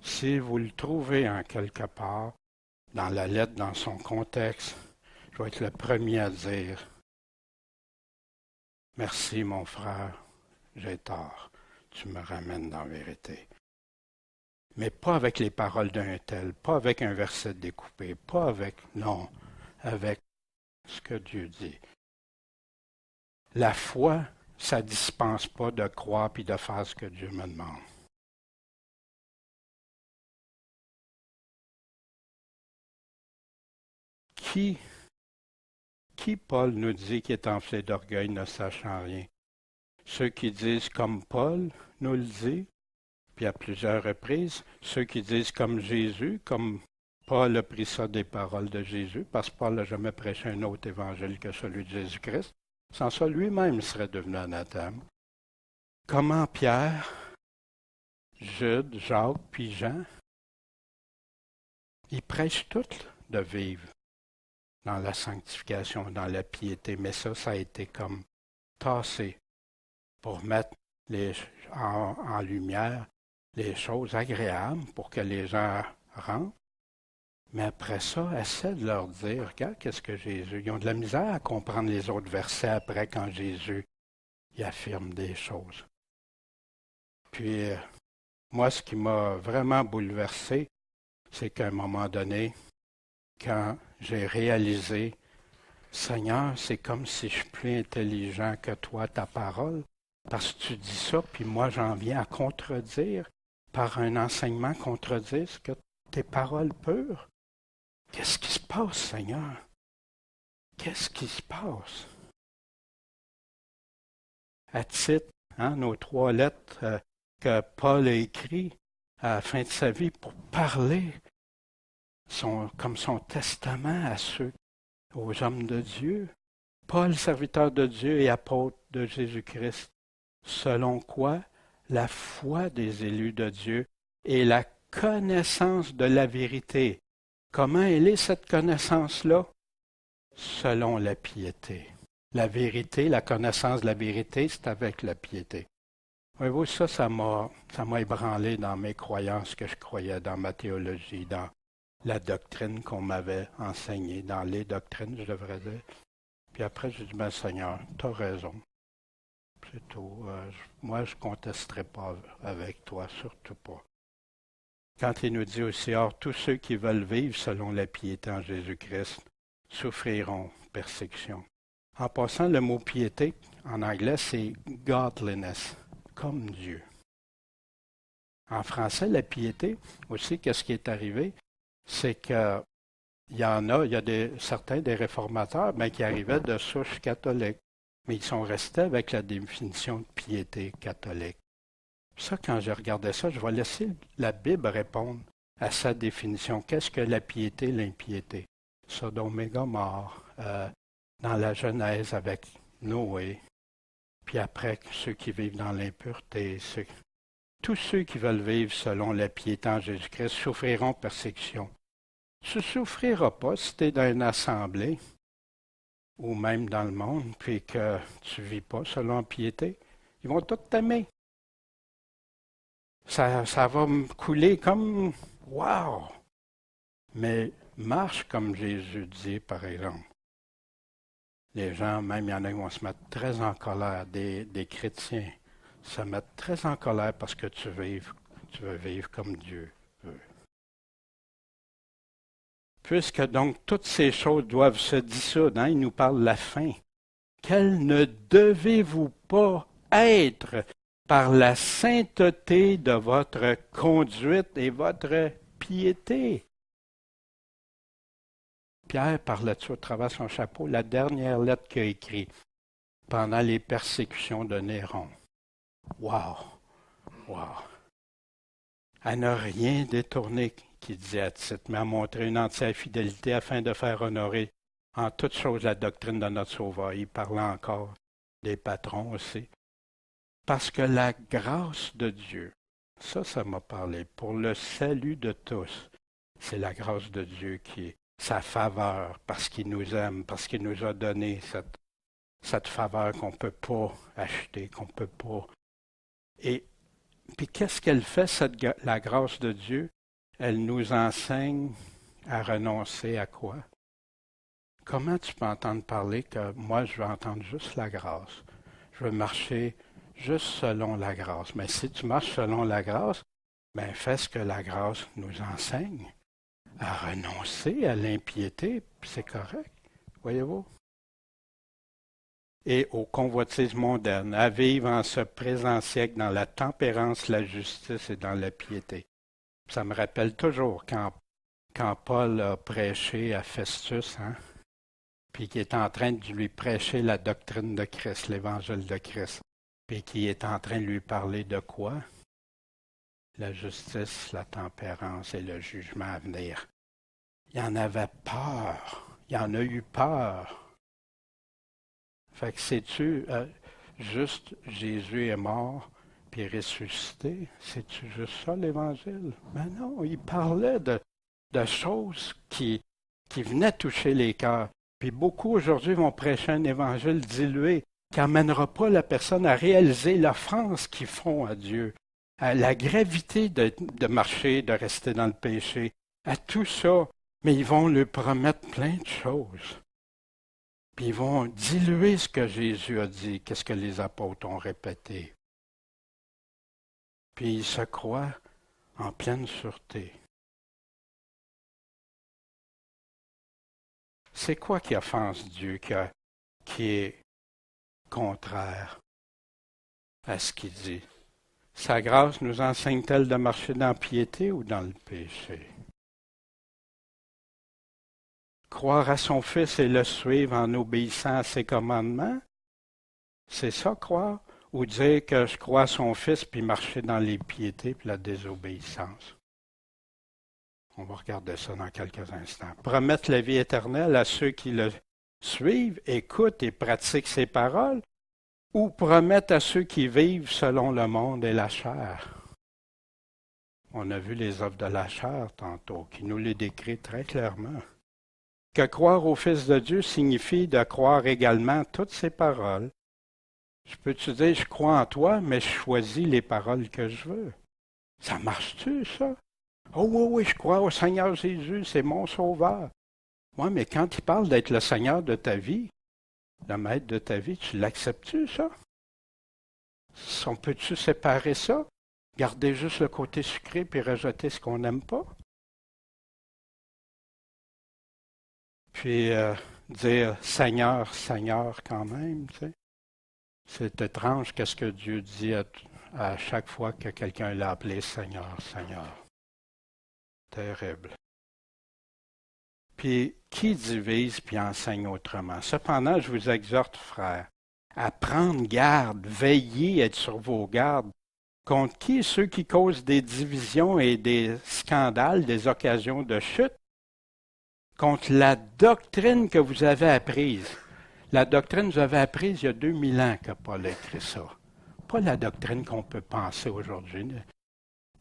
Si vous le trouvez en quelque part, dans la lettre, dans son contexte, je vais être le premier à dire, merci mon frère, j'ai tort, tu me ramènes dans la vérité. Mais pas avec les paroles d'un tel, pas avec un verset découpé, pas avec, non, avec ce que Dieu dit. La foi, ça ne dispense pas de croire puis de faire ce que Dieu me demande. Qui, Paul nous dit qui est enflé d'orgueil ne sachant rien? Ceux qui disent comme Paul nous le dit, puis à plusieurs reprises, ceux qui disent comme Jésus, comme Paul a pris ça des paroles de Jésus, parce que Paul n'a jamais prêché un autre évangile que celui de Jésus-Christ. Sans ça, lui-même serait devenu anathème. Comment Pierre, Jude, Jacques, puis Jean, ils prêchent tous de vivre dans la sanctification, dans la piété, mais ça a été comme tassé pour mettre en lumière les choses agréables pour que les gens rentrent. Mais après ça, essaie de leur dire, regarde qu'est-ce que Jésus... Ils ont de la misère à comprendre les autres versets après quand Jésus il affirme des choses. Puis, moi, ce qui m'a vraiment bouleversé, c'est qu'à un moment donné, quand j'ai réalisé, Seigneur, c'est comme si je suis plus intelligent que toi, ta parole, parce que tu dis ça, puis moi, j'en viens à contredire, par un enseignement, contredire ce que tes paroles pures. Qu'est-ce qui se passe, Seigneur? Qu'est-ce qui se passe? À titre, nos 3 lettres que Paul a écrites à la fin de sa vie pour parler comme son testament aux hommes de Dieu. Paul, serviteur de Dieu et apôtre de Jésus-Christ, selon quoi la foi des élus de Dieu et la connaissance de la vérité. Comment elle est cette connaissance-là? Selon la piété. La vérité, la connaissance de la vérité, c'est avec la piété. Voyez-vous, ça m'a ébranlé dans mes croyances que je croyais, dans ma théologie, dans la doctrine qu'on m'avait enseignée, dans les doctrines, je devrais dire. Puis après, j'ai dit, ben Seigneur, tu as raison. C'est tout. Moi, je ne contesterai pas avec toi, surtout pas. Quand il nous dit aussi, or, tous ceux qui veulent vivre selon la piété en Jésus-Christ souffriront persécution. En passant, le mot piété, en anglais, c'est godliness, comme Dieu. En français, la piété, aussi, qu'est-ce qui est arrivé? C'est que il y en a, il y a certains des réformateurs qui arrivaient de souche catholique, mais ils sont restés avec la définition de piété catholique. Ça, quand je regardais ça, je vais laisser la Bible répondre à sa définition. Qu'est-ce que la piété, l'impiété? Sodome et Gomorrhe, dans la Genèse avec Noé, puis après, ceux qui vivent dans l'impureté, tous ceux qui veulent vivre selon la piété en Jésus-Christ souffriront persécution. Tu ne souffriras pas si tu es dans une assemblée ou même dans le monde, puis que tu ne vis pas selon la piété. Ils vont tous t'aimer. Ça va me couler comme « wow ». Mais marche comme Jésus dit, par exemple. Les gens, même il y en a qui vont se mettre très en colère, des chrétiens, se mettent très en colère parce que tu veux vivre comme Dieu veut. Puisque donc toutes ces choses doivent se dissoudre, il nous parle de la fin. Quelle ne devez-vous pas être par la sainteté de votre conduite et votre piété? Pierre parle là-dessus au travers de son chapeau, la dernière lettre qu'il a écrite pendant les persécutions de Néron. Wow! Wow! À ne rien détourner, qui disait à Tite, mais à montrer une entière fidélité afin de faire honorer en toutes choses la doctrine de notre Sauveur. Il parlait encore des patrons aussi. Parce que la grâce de Dieu, ça m'a parlé, pour le salut de tous, c'est la grâce de Dieu qui est sa faveur, parce qu'il nous aime, parce qu'il nous a donné cette faveur qu'on ne peut pas acheter, qu'on ne peut pas. Et puis qu'est-ce qu'elle fait, la grâce de Dieu? Elle nous enseigne à renoncer à quoi? Comment tu peux entendre parler que moi, je veux entendre juste la grâce? Je veux marcher juste selon la grâce. Mais si tu marches selon la grâce, fais ce que la grâce nous enseigne. À renoncer à l'impiété, c'est correct, voyez-vous? Et aux convoitises mondaines, à vivre en ce présent siècle dans la tempérance, la justice et dans la piété. Ça me rappelle toujours quand Paul a prêché à Festus, puis qui est en train de lui prêcher la doctrine de Christ, l'évangile de Christ, puis qui est en train de lui parler de quoi? La justice, la tempérance et le jugement à venir. Il en avait peur. Il en a eu peur. Fait que sais-tu, juste Jésus est mort puis ressuscité? C'est-tu juste ça l'Évangile? Mais non, il parlait de choses qui venaient toucher les cœurs. Puis beaucoup aujourd'hui vont prêcher un Évangile dilué qui n'amènera pas la personne à réaliser l'offense qu'ils font à Dieu, à la gravité de marcher, de rester dans le péché, à tout ça. Mais ils vont lui promettre plein de choses. Puis ils vont diluer ce que Jésus a dit, qu'est-ce que les apôtres ont répété. Puis ils se croient en pleine sûreté. C'est quoi qui offense Dieu, qui est contraire à ce qu'il dit? Sa grâce nous enseigne-t-elle de marcher dans la piété ou dans le péché? Croire à son Fils et le suivre en obéissant à ses commandements? C'est ça, croire? Ou dire que je crois à son Fils puis marcher dans l'impiété puis la désobéissance? On va regarder ça dans quelques instants. Promettre la vie éternelle à ceux qui le suivent, écoutent et pratiquent ses paroles, ou promettre à ceux qui vivent selon le monde et la chair? On a vu les œuvres de la chair tantôt, qui nous les décrit très clairement. Que croire au Fils de Dieu signifie de croire également toutes ses paroles. Je peux te dire, je crois en toi, mais je choisis les paroles que je veux. Ça marche-tu, ça? Oh oui, je crois au Seigneur Jésus, c'est mon sauveur. Oui, mais quand il parle d'être le Seigneur de ta vie, le maître de ta vie, tu l'acceptes-tu, ça? On peut-tu séparer ça? Garder juste le côté sucré puis rejeter ce qu'on n'aime pas? Puis dire Seigneur, Seigneur quand même, tu sais. C'est étrange qu'est-ce que Dieu dit à chaque fois que quelqu'un l'a appelé Seigneur, Seigneur. Terrible. Puis qui divise puis enseigne autrement? Cependant, je vous exhorte, frères, à prendre garde, veillez, être sur vos gardes. Contre qui? Ceux qui causent des divisions et des scandales, des occasions de chute? Contre la doctrine que vous avez apprise. La doctrine que vous avez apprise il y a 2000 ans que Paul a écrit ça. Pas la doctrine qu'on peut penser aujourd'hui,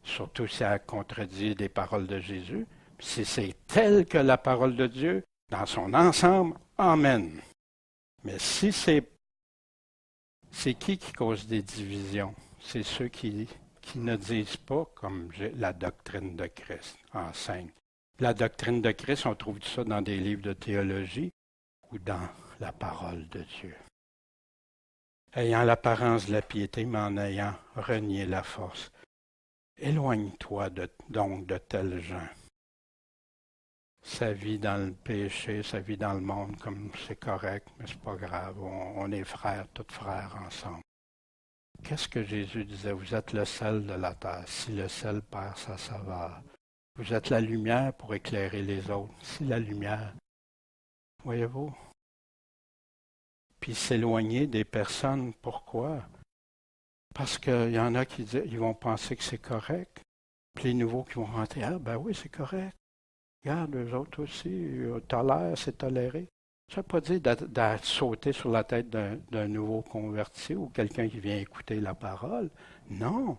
surtout si elle contredit les paroles de Jésus. Si c'est tel que la parole de Dieu, dans son ensemble, amen. Mais si c'est qui cause des divisions? C'est ceux qui ne disent pas comme la doctrine de Christ enseigne. La doctrine de Christ, on trouve ça dans des livres de théologie ou dans la parole de Dieu. Ayant l'apparence de la piété, mais en ayant renié la force. Éloigne-toi donc de tels gens. Sa vie dans le péché, sa vie dans le monde, comme c'est correct, mais c'est pas grave. On est frères, tous frères ensemble. Qu'est-ce que Jésus disait? Vous êtes le sel de la terre. Si le sel perd sa saveur, vous êtes la lumière pour éclairer les autres. Si la lumière, voyez-vous? Puis s'éloigner des personnes, pourquoi? Parce qu'il y en a qui disent, ils vont penser que c'est correct. Puis les nouveaux qui vont rentrer, ah ben oui, c'est correct. Regarde, eux autres aussi, tolère, c'est toléré. Ça ne veut pas dire de sauter sur la tête d'un nouveau converti ou quelqu'un qui vient écouter la parole. Non,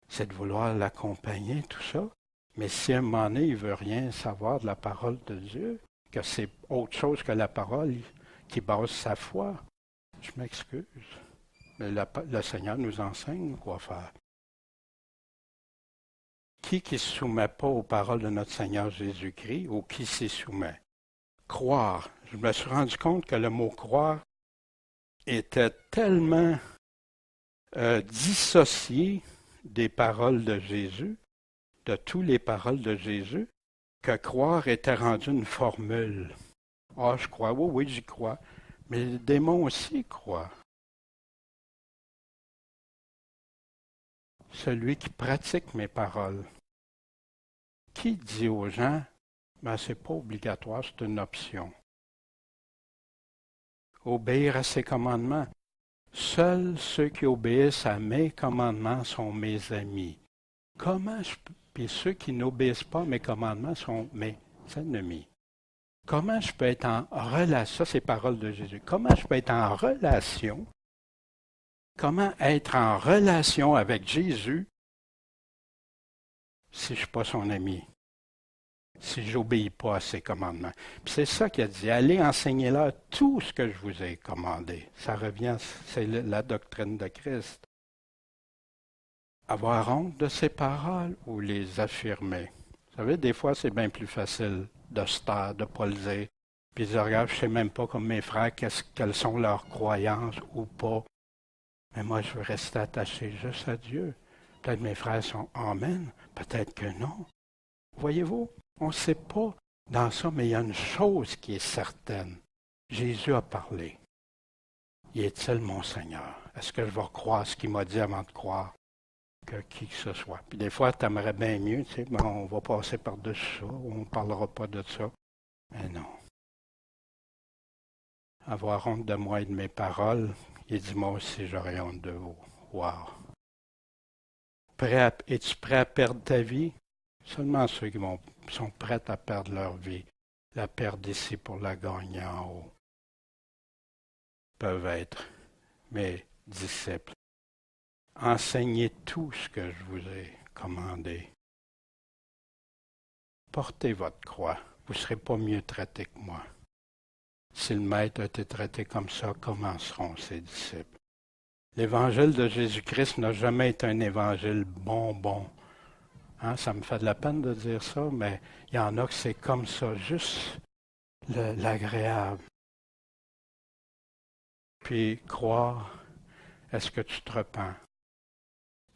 c'est de vouloir l'accompagner, tout ça. Mais si à un moment donné, il ne veut rien savoir de la parole de Dieu, que c'est autre chose que la parole qui base sa foi, je m'excuse. Mais le Seigneur nous enseigne quoi faire. Qui ne se soumet pas aux paroles de notre Seigneur Jésus-Christ ou qui s'y soumet? Croire. Je me suis rendu compte que le mot croire était tellement dissocié des paroles de Jésus, de toutes les paroles de Jésus, que croire était rendu une formule. Ah, je crois, oui, j'y crois. Mais le démon aussi croit. Celui qui pratique mes paroles. Qui dit aux gens, ben, c'est pas obligatoire, c'est une option. Obéir à ses commandements. Seuls ceux qui obéissent à mes commandements sont mes amis. Comment je peux, puis ceux qui n'obéissent pas à mes commandements sont mes ennemis. Comment je peux être en relation, ça c'est parole de Jésus, comment je peux être en relation, comment être en relation avec Jésus si je ne suis pas son ami, si je n'obéis pas à ses commandements. Puis c'est ça qu'il a dit, allez enseigner-leur tout ce que je vous ai commandé. Ça revient, c'est la doctrine de Christ. Avoir honte de ses paroles ou les affirmer. Vous savez, des fois, c'est bien plus facile de se taire, de ne pas le dire. Puis de dire, regarde, je ne sais même pas comme mes frères quelles sont leurs croyances ou pas. Mais moi, je veux rester attaché juste à Dieu. Peut-être mes frères sont Amen, peut-être que non. Voyez-vous, on ne sait pas dans ça, mais il y a une chose qui est certaine. Jésus a parlé. Il est-il mon Seigneur? Est-ce que je vais croire ce qu'il m'a dit avant de croire que qui que ce soit? Puis des fois, tu aimerais bien mieux, tu sais, ben, on va passer par-dessus ça, on ne parlera pas de ça. Mais non. Avoir honte de moi et de mes paroles, il dit moi aussi j'aurai honte de vous. Wow. Es-tu prêt à perdre ta vie? Seulement ceux qui sont prêts à perdre leur vie, la perdre ici pour la gagner en haut, peuvent être mes disciples. Enseignez tout ce que je vous ai commandé. Portez votre croix. Vous ne serez pas mieux traité que moi. Si le Maître a été traité comme ça, comment seront ses disciples? L'évangile de Jésus-Christ n'a jamais été un évangile bonbon. Hein, ça me fait de la peine de dire ça, mais il y en a que c'est comme ça, juste l'agréable. Puis croire, est-ce que tu te repens?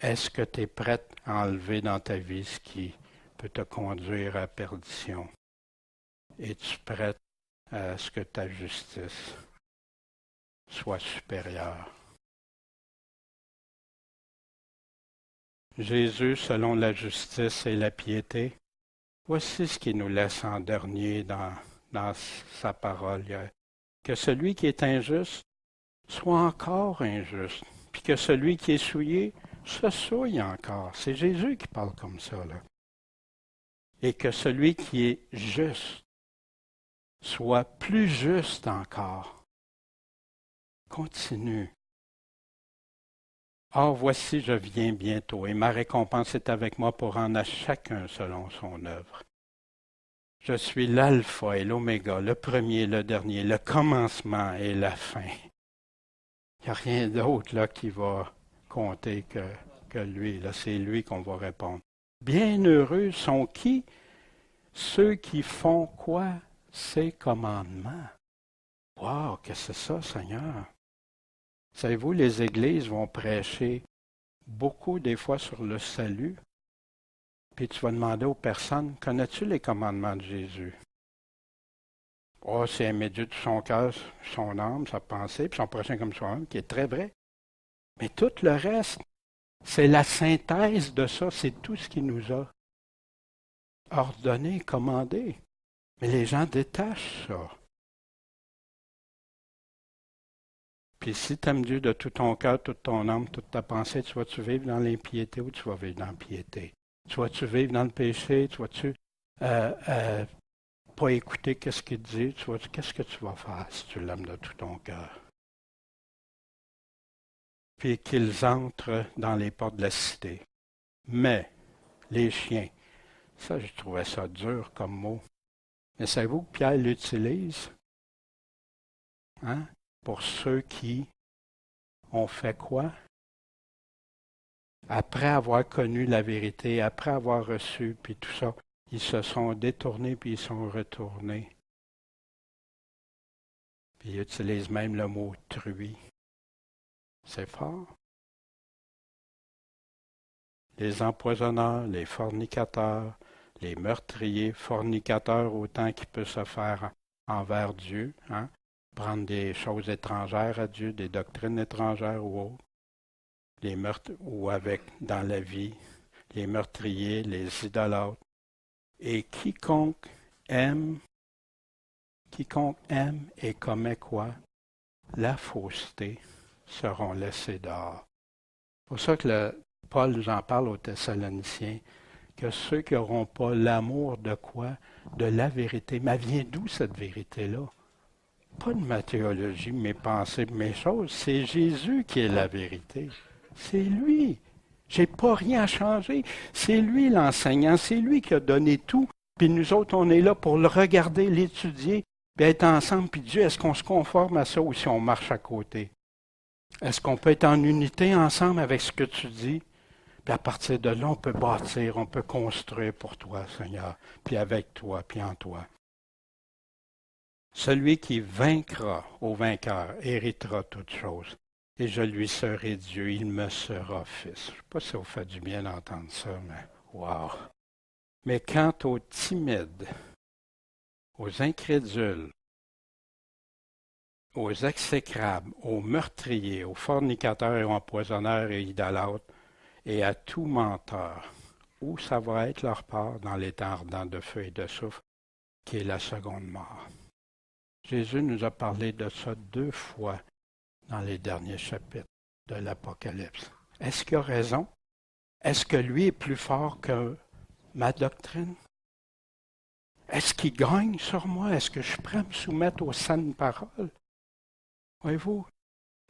Est-ce que tu es prête à enlever dans ta vie ce qui peut te conduire à la perdition? Es-tu prête à ce que ta justice soit supérieure? Jésus, selon la justice et la piété, voici ce qu'il nous laisse en dernier dans dans sa parole. Que celui qui est injuste soit encore injuste, puis que celui qui est souillé se souille encore. C'est Jésus qui parle comme ça, là. Et que celui qui est juste soit plus juste encore. Continue. Or, voici, je viens bientôt, et ma récompense est avec moi pour rendre à chacun selon son œuvre. Je suis l'alpha et l'oméga, le premier, le dernier, le commencement et la fin. Il n'y a rien d'autre là qui va compter que lui. Là, c'est lui qu'on va répondre. Bienheureux sont qui? Ceux qui font quoi? Ses commandements. Wow, qu'est-ce que c'est ça, Seigneur? Savez-vous, les églises vont prêcher beaucoup des fois sur le salut. Puis tu vas demander aux personnes, connais-tu les commandements de Jésus? Oh, c'est aimer Dieu de son cœur, son âme, sa pensée, puis son prochain comme soi-même, qui est très vrai. Mais tout le reste, c'est la synthèse de ça, c'est tout ce qu'il nous a ordonné, commandé. Mais les gens détachent ça. Puis si tu aimes Dieu de tout ton cœur, toute ton âme, toute ta pensée, tu vas-tu vivre dans l'impiété ou tu vas vivre dans la piété? Tu vas-tu vivre dans le péché? Tu vas-tu pas écouter qu'est-ce qu'il dit? Qu'est-ce que tu vas faire si tu l'aimes de tout ton cœur? Puis qu'ils entrent dans les portes de la cité. Mais les chiens, ça, je trouvais ça dur comme mot. Mais savez-vous que Pierre l'utilise? Hein? Pour ceux qui ont fait quoi? Après avoir connu la vérité, après avoir reçu, puis tout ça, ils se sont détournés, puis ils sont retournés. Puis il utilise même le mot truie. C'est fort. Les empoisonneurs, les fornicateurs, les meurtriers, fornicateurs autant qu'il peut se faire envers Dieu, hein? Prendre des choses étrangères à Dieu, des doctrines étrangères ou autres, les meurtres ou avec dans la vie, les meurtriers, les idolâtres. Et quiconque aime et commet quoi? La fausseté seront laissés dehors. C'est pour ça que Paul nous en parle aux Thessaloniciens, que ceux qui n'auront pas l'amour de quoi? De la vérité. Mais vient d'où cette vérité-là? Pas de ma théologie, mes pensées, mes choses. C'est Jésus qui est la vérité. C'est lui. J'ai pas rien à changer. C'est lui l'enseignant. C'est lui qui a donné tout. Puis nous autres, on est là pour le regarder, l'étudier, puis être ensemble. Puis Dieu, est-ce qu'on se conforme à ça ou si on marche à côté? Est-ce qu'on peut être en unité ensemble avec ce que tu dis? Puis à partir de là, on peut bâtir, on peut construire pour toi, Seigneur, puis avec toi, puis en toi. Celui qui vaincra au vainqueur héritera toutes choses. Et je lui serai Dieu, il me sera fils. Je ne sais pas si ça vous fait du bien d'entendre ça, mais wow! Mais quant aux timides, aux incrédules, aux exécrables, aux meurtriers, aux fornicateurs et aux empoisonneurs et idolâtres, et à tout menteur, où ça va être leur part dans les temps ardents de feu et de soufre, qui est la seconde mort. Jésus nous a parlé de ça 2 fois dans les derniers chapitres de l'Apocalypse. Est-ce qu'il a raison? Est-ce que lui est plus fort que ma doctrine? Est-ce qu'il gagne sur moi? Est-ce que je suis prêt à me soumettre aux saines paroles? Voyez-vous,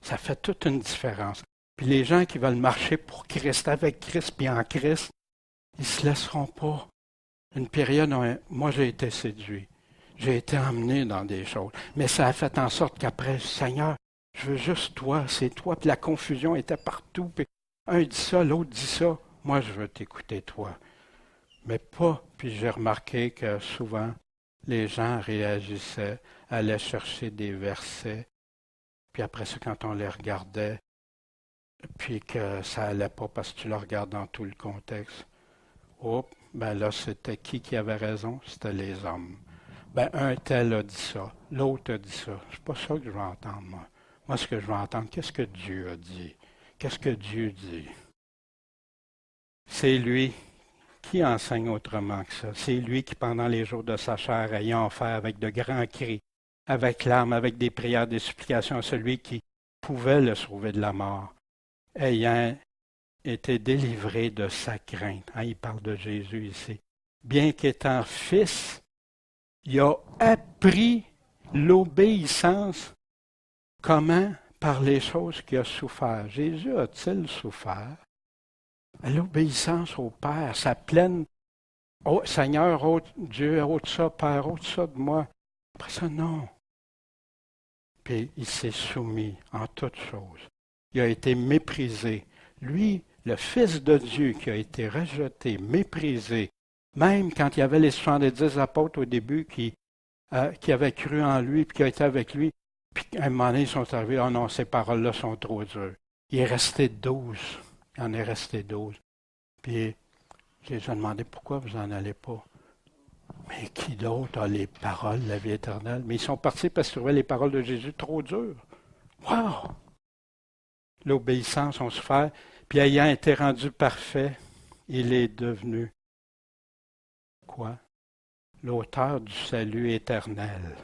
ça fait toute une différence. Puis les gens qui veulent marcher pour Christ, avec Christ, puis en Christ, ils ne se laisseront pas. Une période où moi j'ai été séduit. J'ai été emmené dans des choses. Mais ça a fait en sorte qu'après, Seigneur, je veux juste toi, c'est toi. Puis la confusion était partout. Puis un dit ça, l'autre dit ça. Moi, je veux t'écouter, toi. Mais pas. Puis j'ai remarqué que souvent, les gens réagissaient, allaient chercher des versets. Puis après ça, quand on les regardait, puis que ça allait pas parce que tu le regardes dans tout le contexte. Oh, ben là, c'était qui avait raison? C'était les hommes. Ben, un tel a dit ça, l'autre a dit ça. C'est pas ça que je veux entendre, moi. Moi, ce que je veux entendre, qu'est-ce que Dieu a dit? Qu'est-ce que Dieu dit? C'est lui Qui enseigne autrement que ça? C'est lui qui, pendant les jours de sa chair, ayant offert avec de grands cris, avec larmes, avec des prières, des supplications à celui qui pouvait le sauver de la mort, ayant été délivré de sa crainte. Hein, il parle de Jésus ici. Bien qu'étant fils, il a appris l'obéissance. Comment? Par les choses qu'il a souffert. Jésus a-t-il souffert? L'obéissance au Père, sa pleine oh, Seigneur, Dieu, ôte ça, Père, ôte ça de moi. Après ça, non. Puis il s'est soumis en toutes choses. Il a été méprisé. Lui, le Fils de Dieu qui a été rejeté, méprisé, même quand il y avait les 70 apôtres au début qui avaient cru en lui, puis qui étaient avec lui, puis à un moment donné, ils sont arrivés, oh non, ces paroles-là sont trop dures. Il est resté 12. Il en est resté 12. Puis Jésus a demandé pourquoi vous n'en allez pas. Mais qui d'autre a les paroles de la vie éternelle? Mais ils sont partis parce qu'ils trouvaient les paroles de Jésus trop dures. Wow! L'obéissance, on se fait. Puis ayant été rendu parfait, il est devenu quoi? L'auteur du salut éternel.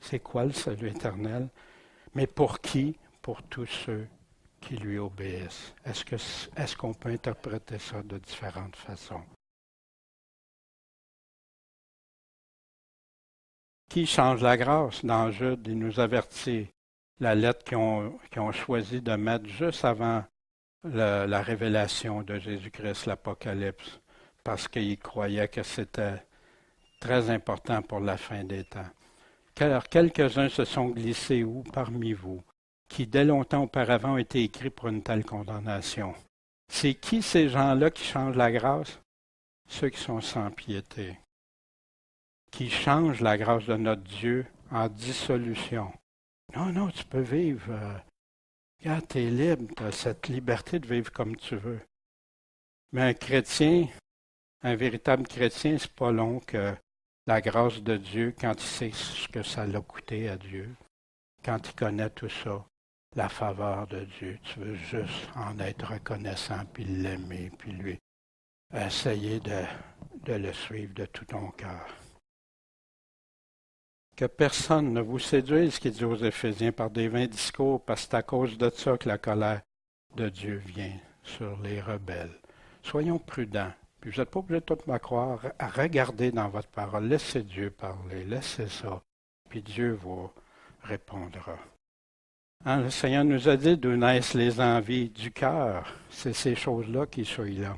C'est quoi le salut éternel? Mais pour qui? Pour tous ceux qui lui obéissent. Est-ce qu'on peut interpréter ça de différentes façons? Qui change la grâce? Dans Jude, il nous avertit la lettre qu'ils ont choisi de mettre juste avant la révélation de Jésus-Christ, l'Apocalypse, parce qu'ils croyaient que c'était très important pour la fin des temps. Car quelques-uns se sont glissés où parmi vous, qui dès longtemps auparavant ont été écrits pour une telle condamnation. C'est qui ces gens-là qui changent la grâce? Ceux qui sont sans piété, qui changent la grâce de notre Dieu en dissolution. Non, non, tu peux vivre. Regarde, tu es libre, tu as cette liberté de vivre comme tu veux. Mais un chrétien, un véritable chrétien, c'est pas long que la grâce de Dieu, quand il sait ce que ça l'a coûté à Dieu, quand il connaît tout ça, la faveur de Dieu, tu veux juste en être reconnaissant, puis l'aimer, puis lui essayer de le suivre de tout ton cœur. Que personne ne vous séduise, qu'il dit aux Éphésiens, par des vains discours, parce que c'est à cause de ça que la colère de Dieu vient sur les rebelles. Soyons prudents. Puis vous n'êtes pas obligé de tout me croire. À regarder dans votre parole. Laissez Dieu parler. Laissez ça. Puis Dieu vous répondra. Hein, le Seigneur nous a dit d'où naissent les envies du cœur. C'est ces choses-là qui sont là.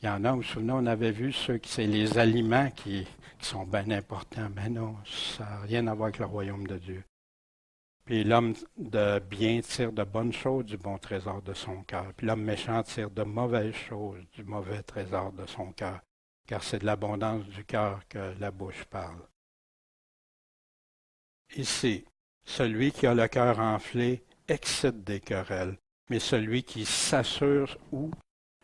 Il y en a, vous vous souvenez, on avait vu ceux qui c'est les aliments qui sont bien importants. Mais non, ça n'a rien à voir avec le royaume de Dieu. Puis l'homme de bien tire de bonnes choses du bon trésor de son cœur. Puis l'homme méchant tire de mauvaises choses du mauvais trésor de son cœur. Car c'est de l'abondance du cœur que la bouche parle. Ici, celui qui a le cœur enflé excite des querelles. Mais celui qui s'assure où?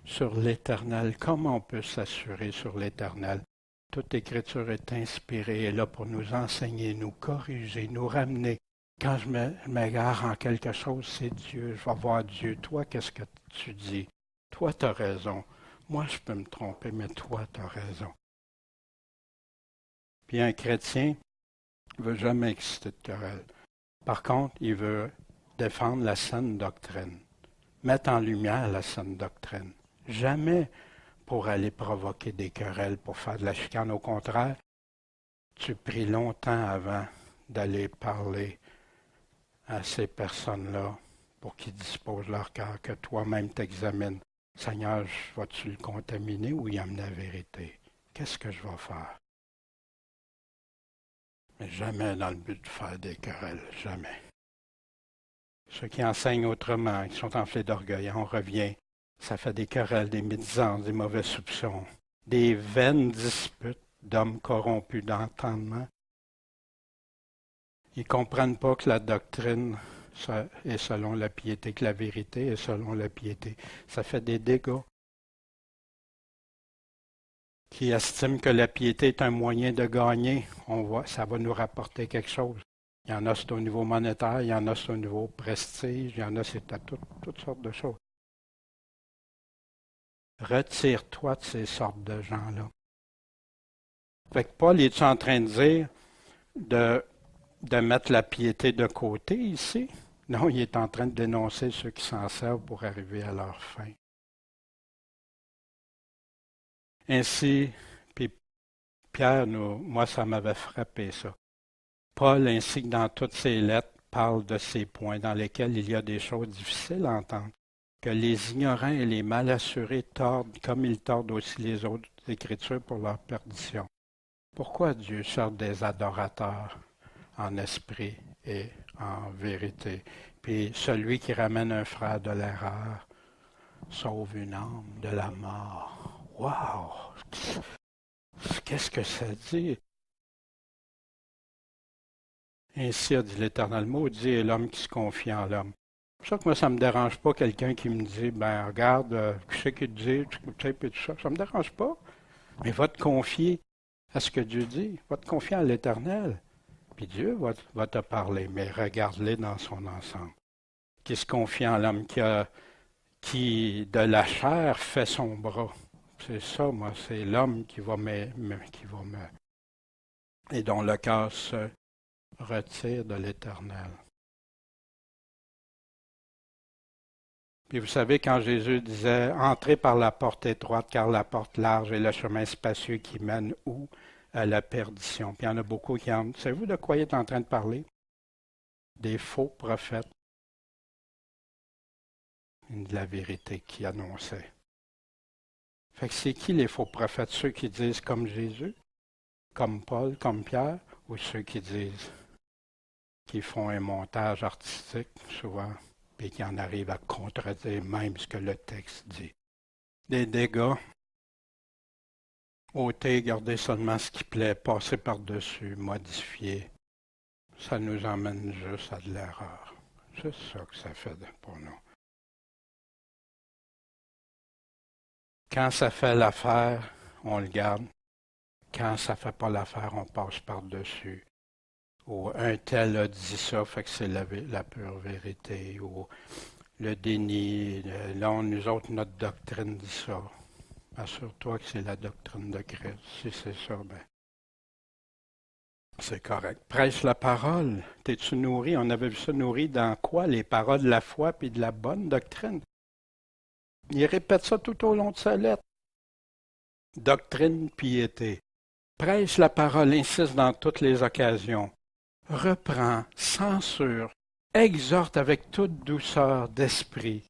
Sur l'Éternel. Comment on peut s'assurer sur l'Éternel? Toute Écriture est inspirée et là pour nous enseigner, nous corriger, nous ramener. Quand je m'égare en quelque chose, c'est Dieu. Je vais voir Dieu. Toi, qu'est-ce que tu dis? Toi, tu as raison. Moi, je peux me tromper, mais toi, tu as raison. Puis un chrétien ne veut jamais exciter de querelle. Par contre, il veut défendre la saine doctrine, mettre en lumière la saine doctrine. Jamais pour aller provoquer des querelles, pour faire de la chicane. Au contraire, tu pries longtemps avant d'aller parler à ces personnes-là pour qu'ils disposent leur cœur, que toi-même t'examines. Seigneur, vas-tu le contaminer ou y amener la vérité? Qu'est-ce que je vais faire? Mais jamais dans le but de faire des querelles, jamais. Ceux qui enseignent autrement, qui sont enflés d'orgueil, on revient. Ça fait des querelles, des médisances, des mauvais soupçons, des vaines disputes d'hommes corrompus d'entendement. Ils ne comprennent pas que la doctrine est selon la piété, que la vérité est selon la piété. Ça fait des dégâts. Qui estiment que la piété est un moyen de gagner, ça va nous rapporter quelque chose. Il y en a, c'est au niveau monétaire, il y en a, c'est au niveau prestige, il y en a, c'est à toutes sortes de choses. Retire-toi de ces sortes de gens-là. Fait que Paul est en train de dire de, de mettre la piété de côté ici? Non, il est en train de dénoncer ceux qui s'en servent pour arriver à leur fin. Ainsi, puis Pierre, moi, ça m'avait frappé ça. Paul, ainsi que dans toutes ses lettres, parle de ces points dans lesquels il y a des choses difficiles à entendre, que les ignorants et les mal assurés tordent comme ils tordent aussi les autres Écritures pour leur perdition. Pourquoi Dieu cherche des adorateurs en esprit et en vérité? Puis celui qui ramène un frère de l'erreur sauve une âme de la mort. Wow! Qu'est-ce que ça dit? Ainsi a dit l'Éternel. Maudit est l'homme qui se confie en l'homme. C'est pour ça que moi, ça ne me dérange pas quelqu'un qui me dit, ben regarde, tu sais qu'il dit, tu sais, puis tout ça. Ça ne me dérange pas. Mais va te confier à ce que Dieu dit. Va te confier à l'Éternel. Puis Dieu va te parler, mais regarde-les dans son ensemble. Qui se confie en l'homme, qui de la chair fait son bras. C'est ça, moi, c'est l'homme qui va me, et dont le cœur se retire de l'Éternel. Puis vous savez, quand Jésus disait « Entrez par la porte étroite, car la porte large est le chemin spacieux qui mène où? À la perdition. » Puis il y en a beaucoup qui entrent. Savez-vous de quoi il est en train de parler? Des faux prophètes. De la vérité qui annonçait. Fait que c'est qui les faux prophètes? Ceux qui disent comme Jésus, comme Paul, comme Pierre, ou ceux qui disent, qui font un montage artistique, souvent, et qui en arrivent à contredire même ce que le texte dit. Des dégâts, ôter, garder seulement ce qui plaît, passer par-dessus, modifier, ça nous emmène juste à de l'erreur. C'est ça que ça fait pour nous. Quand ça fait l'affaire, on le garde. Quand ça ne fait pas l'affaire, on passe par-dessus. Ou un tel a dit ça, fait que c'est la pure vérité. Ou le déni. Là, nous autres, notre doctrine dit ça. Assure-toi que c'est la doctrine de Christ. Si c'est ça, ben, c'est correct. Prêche la parole. T'es-tu nourri? On avait vu ça nourri dans quoi? Les paroles de la foi puis de la bonne doctrine. Il répète ça tout au long de sa lettre. Doctrine, piété. Prêche la parole, insiste dans toutes les occasions. Reprend, censure, exhorte avec toute douceur d'esprit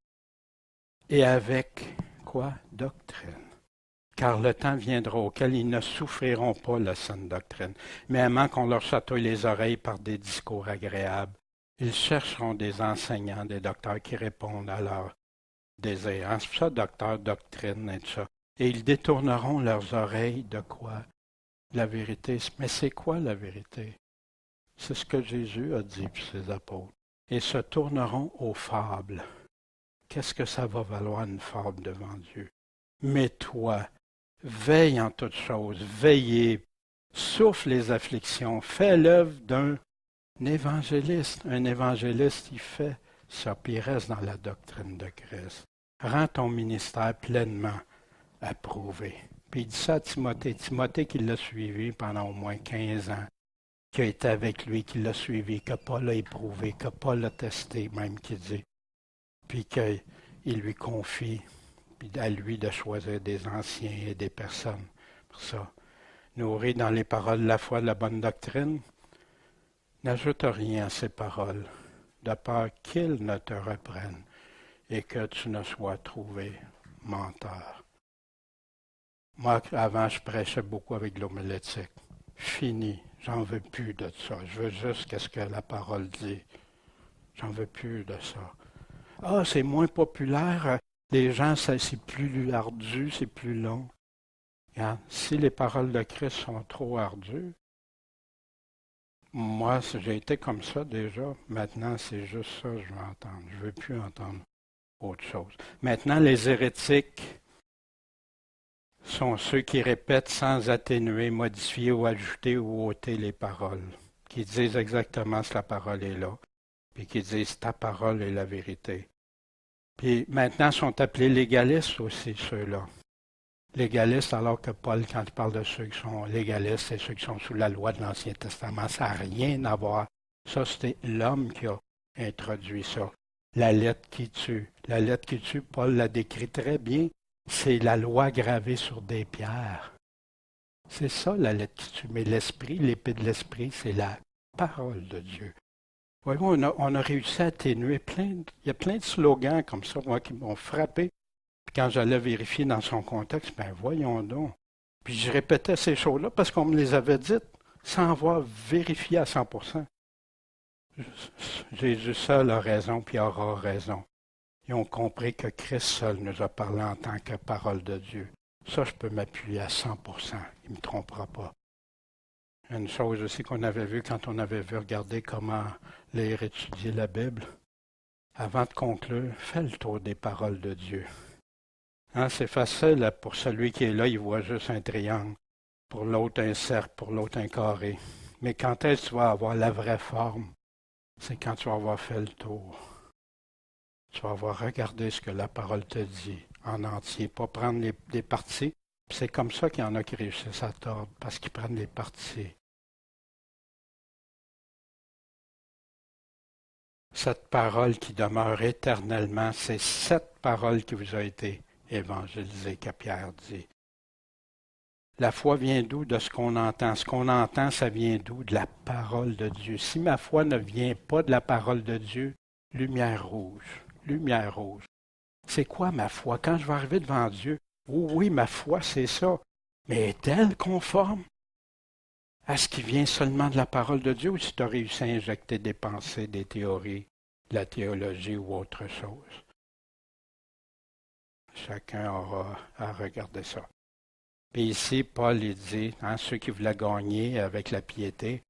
et avec quoi? Doctrine. Car le temps viendra auquel ils ne souffriront pas la saine doctrine, mais aimant qu'on leur chatouille les oreilles par des discours agréables. Ils chercheront des enseignants, des docteurs qui répondent à leurs désirs. C'est pour ça, docteur, doctrine et tout ça. Et ils détourneront leurs oreilles de quoi? La vérité. Mais c'est quoi la vérité? C'est ce que Jésus a dit pour ses apôtres. Et se tourneront aux fables. Qu'est-ce que ça va valoir une fable devant Dieu? Mais toi, veille en toutes choses, veillez, souffle les afflictions, fais l'œuvre d'un évangéliste. Un évangéliste, il fait ça, puis il reste dans la doctrine de Christ. Rends ton ministère pleinement approuvé. Puis il dit ça à Timothée. Timothée qui l'a suivi pendant au moins 15 ans, qui a été avec lui, qui l'a suivi, que Paul a éprouvé, que Paul a testé, même qui dit. Puis qu'il lui confie, puis à lui de choisir des anciens et des personnes. Pour ça, nourri dans les paroles de la foi de la bonne doctrine, n'ajoute rien à ces paroles, de peur qu'ils ne te reprennent et que tu ne sois trouvé menteur. Moi, avant, je prêchais beaucoup avec de l'homilétique. Fini, j'en veux plus de ça. Je veux juste qu'est-ce que la parole dit. J'en veux plus de ça. Ah, c'est moins populaire. Les gens, c'est plus ardu, c'est plus long. Regarde, si les paroles de Christ sont trop ardues, moi, j'ai été comme ça déjà. Maintenant, c'est juste ça que je veux entendre. Je ne veux plus entendre autre chose. Maintenant, les hérétiques sont ceux qui répètent sans atténuer, modifier ou ajouter ou ôter les paroles, qui disent exactement si la parole est là, puis qui disent ta parole est la vérité. Puis maintenant, ils sont appelés légalistes aussi, ceux-là. Légalistes, alors que Paul, quand il parle de ceux qui sont légalistes, c'est ceux qui sont sous la loi de l'Ancien Testament. Ça n'a rien à voir. Ça, c'était l'homme qui a introduit ça. La lettre qui tue. La lettre qui tue, Paul l'a décrit très bien. C'est la loi gravée sur des pierres. C'est ça, la lettre qui tue. Mais l'esprit, l'épée de l'esprit, c'est la parole de Dieu. Voyons, on a réussi à atténuer il y a plein de slogans comme ça, moi, qui m'ont frappé. Puis quand j'allais vérifier dans son contexte, ben voyons donc. Puis je répétais ces choses-là parce qu'on me les avait dites sans avoir vérifié à 100%. Jésus seul a raison, puis aura raison. Ils ont compris que Christ seul nous a parlé en tant que parole de Dieu. Ça, je peux m'appuyer à 100%. Il ne me trompera pas. Une chose aussi qu'on avait vue quand on avait vu regarder comment lire et étudier la Bible. Avant de conclure, fais le tour des paroles de Dieu. Hein, c'est facile pour celui qui est là, il voit juste un triangle. Pour l'autre, un cercle. Pour l'autre, un carré. Mais quand est-ce que tu vas avoir la vraie forme? C'est quand tu vas avoir fait le tour. Tu vas avoir regardé ce que la parole te dit en entier, pas prendre des parties. Puis c'est comme ça qu'il y en a qui réussissent à tordre, parce qu'ils prennent les parties. Cette parole qui demeure éternellement, c'est cette parole qui vous a été évangélisée, que Pierre dit. La foi vient d'où? De ce qu'on entend. Ce qu'on entend, ça vient d'où? De la parole de Dieu. Si ma foi ne vient pas de la parole de Dieu, lumière rouge, lumière rouge. C'est quoi ma foi? Quand je vais arriver devant Dieu, oui, ma foi, c'est ça. Mais est-elle conforme à ce qui vient seulement de la parole de Dieu ou si tu as réussi à injecter des pensées, des théories, de la théologie ou autre chose? Chacun aura à regarder ça. Puis ici, Paul, il dit, ceux qui voulaient gagner avec la piété,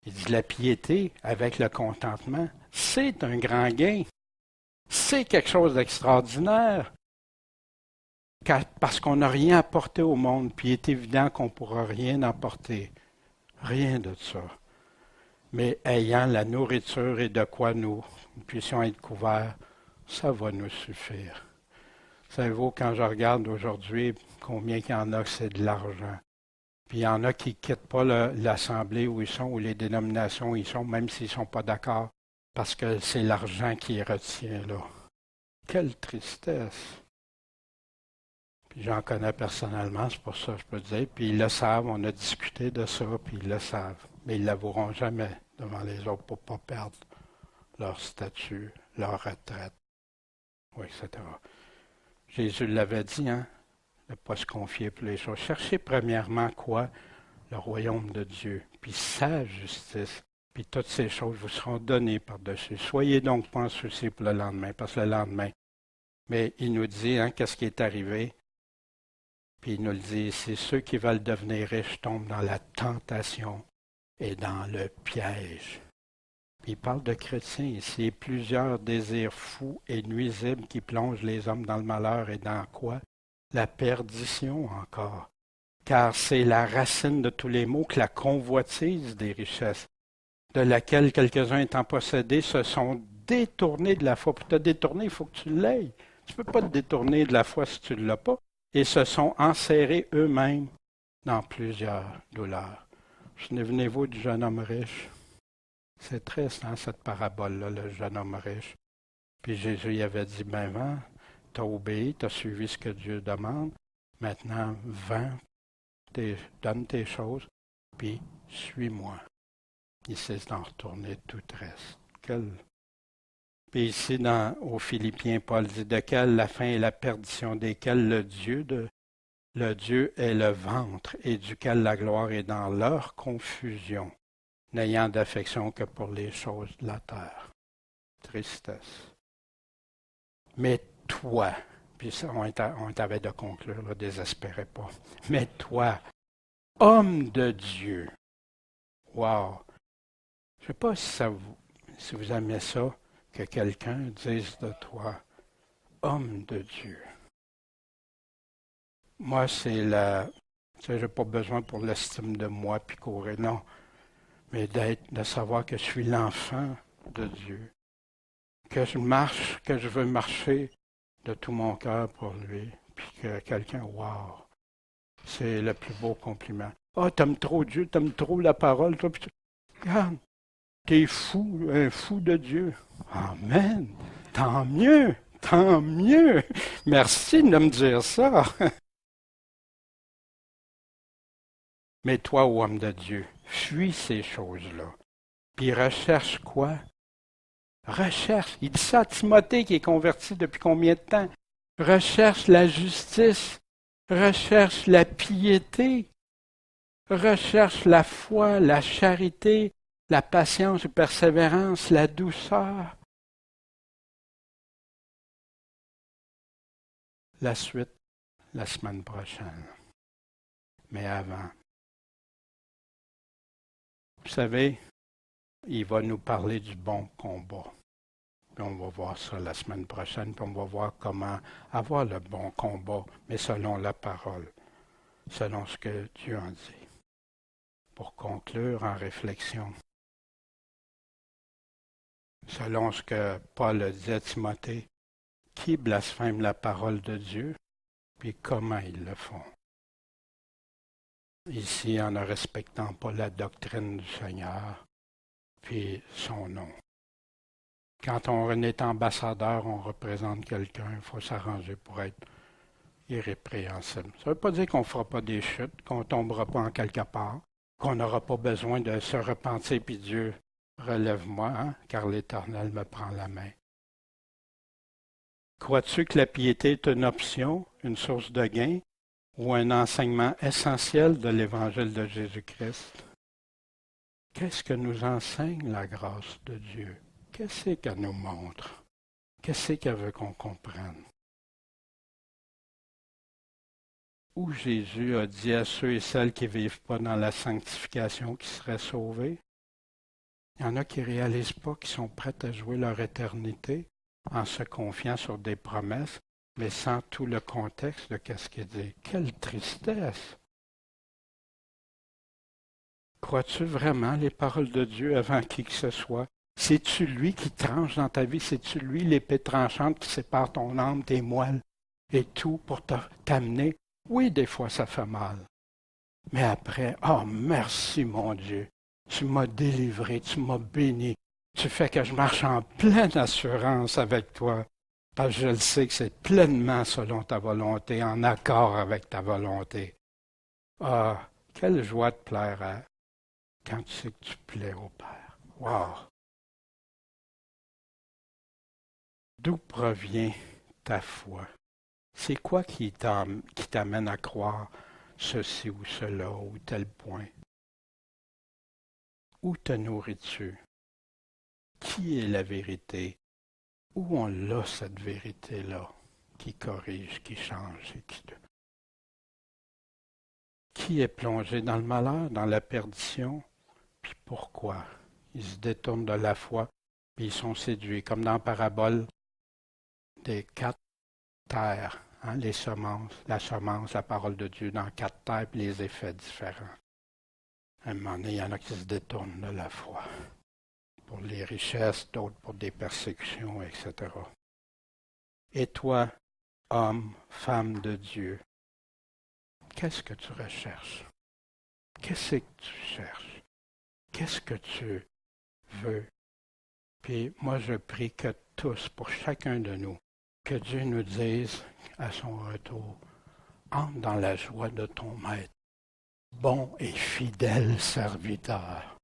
il dit la piété avec le contentement, c'est un grand gain. C'est quelque chose d'extraordinaire. Parce qu'on n'a rien apporté au monde, puis il est évident qu'on ne pourra rien apporter. Rien de ça. Mais ayant la nourriture et de quoi nous puissions être couverts, ça va nous suffire. Savez-vous, quand je regarde aujourd'hui combien il y en a que c'est de l'argent, puis il y en a qui ne quittent pas l'assemblée où ils sont, ou les dénominations où ils sont, même s'ils ne sont pas d'accord, parce que c'est l'argent qui les retient là. Quelle tristesse! Puis j'en connais personnellement, c'est pour ça que je peux dire. Puis ils le savent, on a discuté de ça, puis ils le savent. Mais ils ne l'avoueront jamais devant les autres pour ne pas perdre leur statut, leur retraite, oui, etc. Jésus l'avait dit, de ne pas se confier pour les choses. Cherchez premièrement quoi? Le royaume de Dieu, puis sa justice, puis toutes ces choses vous seront données par-dessus. Soyez donc pas en souci pour le lendemain, parce que le lendemain, mais il nous dit, qu'est-ce qui est arrivé? Puis il nous le dit, c'est ceux qui veulent devenir riches tombent dans la tentation et dans le piège. Puis il parle de chrétiens ici, plusieurs désirs fous et nuisibles qui plongent les hommes dans le malheur et dans quoi? La perdition encore. Car c'est la racine de tous les maux que la convoitise des richesses, de laquelle quelques-uns étant possédés se sont détournés de la foi. Pour te détourner, il faut que tu l'aies. Tu ne peux pas te détourner de la foi si tu ne l'as pas. Et se sont enserrés eux-mêmes dans plusieurs douleurs. Souvenez-vous du jeune homme riche. C'est triste, cette parabole-là, le jeune homme riche. Puis Jésus y avait dit, tu as obéi, tu as suivi ce que Dieu demande. Maintenant, donne tes choses, puis suis-moi. Il cesse d'en retourner tout reste. Puis ici, aux Philippiens, Paul dit, de quelle la fin et la perdition, desquels le Dieu est le ventre, et duquel la gloire est dans leur confusion, n'ayant d'affection que pour les choses de la terre. Tristesse. Mais toi, puis ça, on t'avait de conclure, ne désespérez pas. Mais toi, homme de Dieu, wow! Je ne sais pas si vous aimez ça, que quelqu'un dise de toi, homme de Dieu. Moi, je n'ai pas besoin pour l'estime de moi puis courir, non. Mais de savoir que je suis l'enfant de Dieu. Que je marche, que je veux marcher de tout mon cœur pour lui, puis que quelqu'un, wow, c'est le plus beau compliment. Ah, t'aimes trop Dieu, t'aimes trop la parole, toi, puis regarde, t'es fou, un fou de Dieu. Amen. Tant mieux, tant mieux. Merci de me dire ça. Mais toi, homme de Dieu, fuis ces choses-là. Puis recherche quoi? Recherche. Il dit ça à Timothée qui est converti depuis combien de temps? Recherche la justice. Recherche la piété. Recherche la foi, la charité, la patience, la persévérance, la douceur. La suite, la semaine prochaine. Mais avant, vous savez, il va nous parler du bon combat. Puis on va voir ça la semaine prochaine, puis on va voir comment avoir le bon combat, mais selon la parole, selon ce que Dieu en dit. Pour conclure en réflexion, selon ce que Paul dit à Timothée, qui blasphème la parole de Dieu, puis comment ils le font. Ici, en ne respectant pas la doctrine du Seigneur, puis son nom. Quand on est ambassadeur, on représente quelqu'un, il faut s'arranger pour être irrépréhensible. Ça ne veut pas dire qu'on ne fera pas des chutes, qu'on ne tombera pas en quelque part, qu'on n'aura pas besoin de se repentir, puis Dieu, relève-moi, hein, car l'Éternel me prend la main. Crois-tu que la piété est une option, une source de gain, ou un enseignement essentiel de l'Évangile de Jésus-Christ? Qu'est-ce que nous enseigne la grâce de Dieu? Qu'est-ce qu'elle nous montre? Qu'est-ce qu'elle veut qu'on comprenne? Où Jésus a dit à ceux et celles qui ne vivent pas dans la sanctification qu'ils seraient sauvés? Il y en a qui ne réalisent pas, qui sont prêts à jouer leur éternité en se confiant sur des promesses, mais sans tout le contexte de ce qu'il dit. Quelle tristesse! Crois-tu vraiment les paroles de Dieu avant qui que ce soit? C'est-tu lui qui tranche dans ta vie? C'est-tu lui l'épée tranchante qui sépare ton âme, tes moelles et tout pour t'amener? Oui, des fois ça fait mal. Mais après, oh merci mon Dieu, tu m'as délivré, tu m'as béni. Tu fais que je marche en pleine assurance avec toi. Parce que je le sais que c'est pleinement selon ta volonté, en accord avec ta volonté. Ah, quelle joie de plaire quand tu sais que tu plais au Père. Wow! D'où provient ta foi? C'est quoi qui t'amène à croire ceci ou cela ou tel point? Où te nourris-tu? Qui est la vérité? Où on l'a cette vérité-là qui corrige, qui change et qui est plongé dans le malheur, dans la perdition? Puis pourquoi? Ils se détournent de la foi, puis ils sont séduits, comme dans la parabole des 4 terres, hein, les semences, la parole de Dieu dans 4 terres, puis les effets différents. À un moment donné, il y en a qui se détournent de la foi pour les richesses, d'autres pour des persécutions, etc. Et toi, homme, femme de Dieu, qu'est-ce que tu recherches? Qu'est-ce que tu cherches? Qu'est-ce que tu veux? Puis moi, je prie que tous, pour chacun de nous, que Dieu nous dise à son retour, entre dans la joie de ton maître, bon et fidèle serviteur,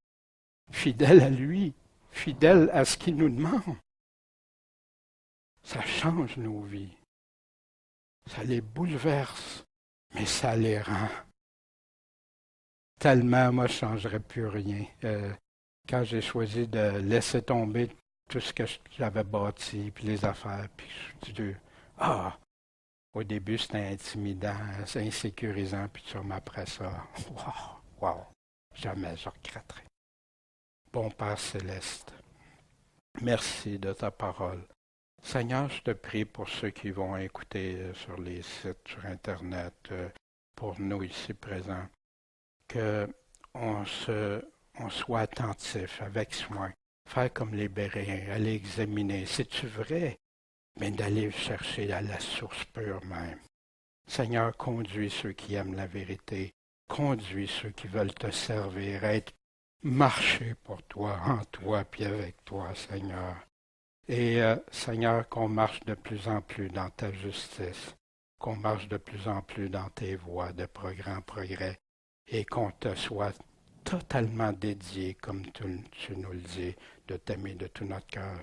fidèle à lui, fidèle à ce qu'il nous demande. Ça change nos vies, ça les bouleverse, mais ça les rend. Tellement, moi, je ne changerais plus rien. Quand j'ai choisi de laisser tomber tout ce que j'avais bâti, puis les affaires, puis je dis, au début, c'était intimidant, c'est insécurisant, puis tu mais après ça, wow, jamais je regretterai. Bon Père Céleste, merci de ta parole. Seigneur, je te prie pour ceux qui vont écouter sur les sites, sur Internet, pour nous ici présents, qu'on soit attentif avec soin, faire comme les Béréens, aller examiner. C'est-tu vrai? mais d'aller chercher à la source pure même. Seigneur, conduis ceux qui aiment la vérité, conduis ceux qui veulent te servir, être marcher pour toi, en toi, puis avec toi, Seigneur. Et Seigneur, qu'on marche de plus en plus dans ta justice, qu'on marche de plus en plus dans tes voies de progrès en progrès, et qu'on te soit totalement dédié, comme tu nous le dis, de t'aimer de tout notre cœur,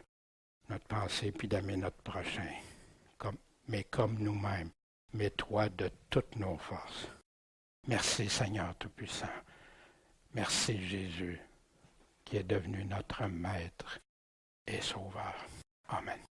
notre pensée, puis d'aimer notre prochain, mais comme nous-mêmes, mais toi de toutes nos forces. Merci Seigneur Tout-Puissant. Merci Jésus, qui est devenu notre Maître et Sauveur. Amen.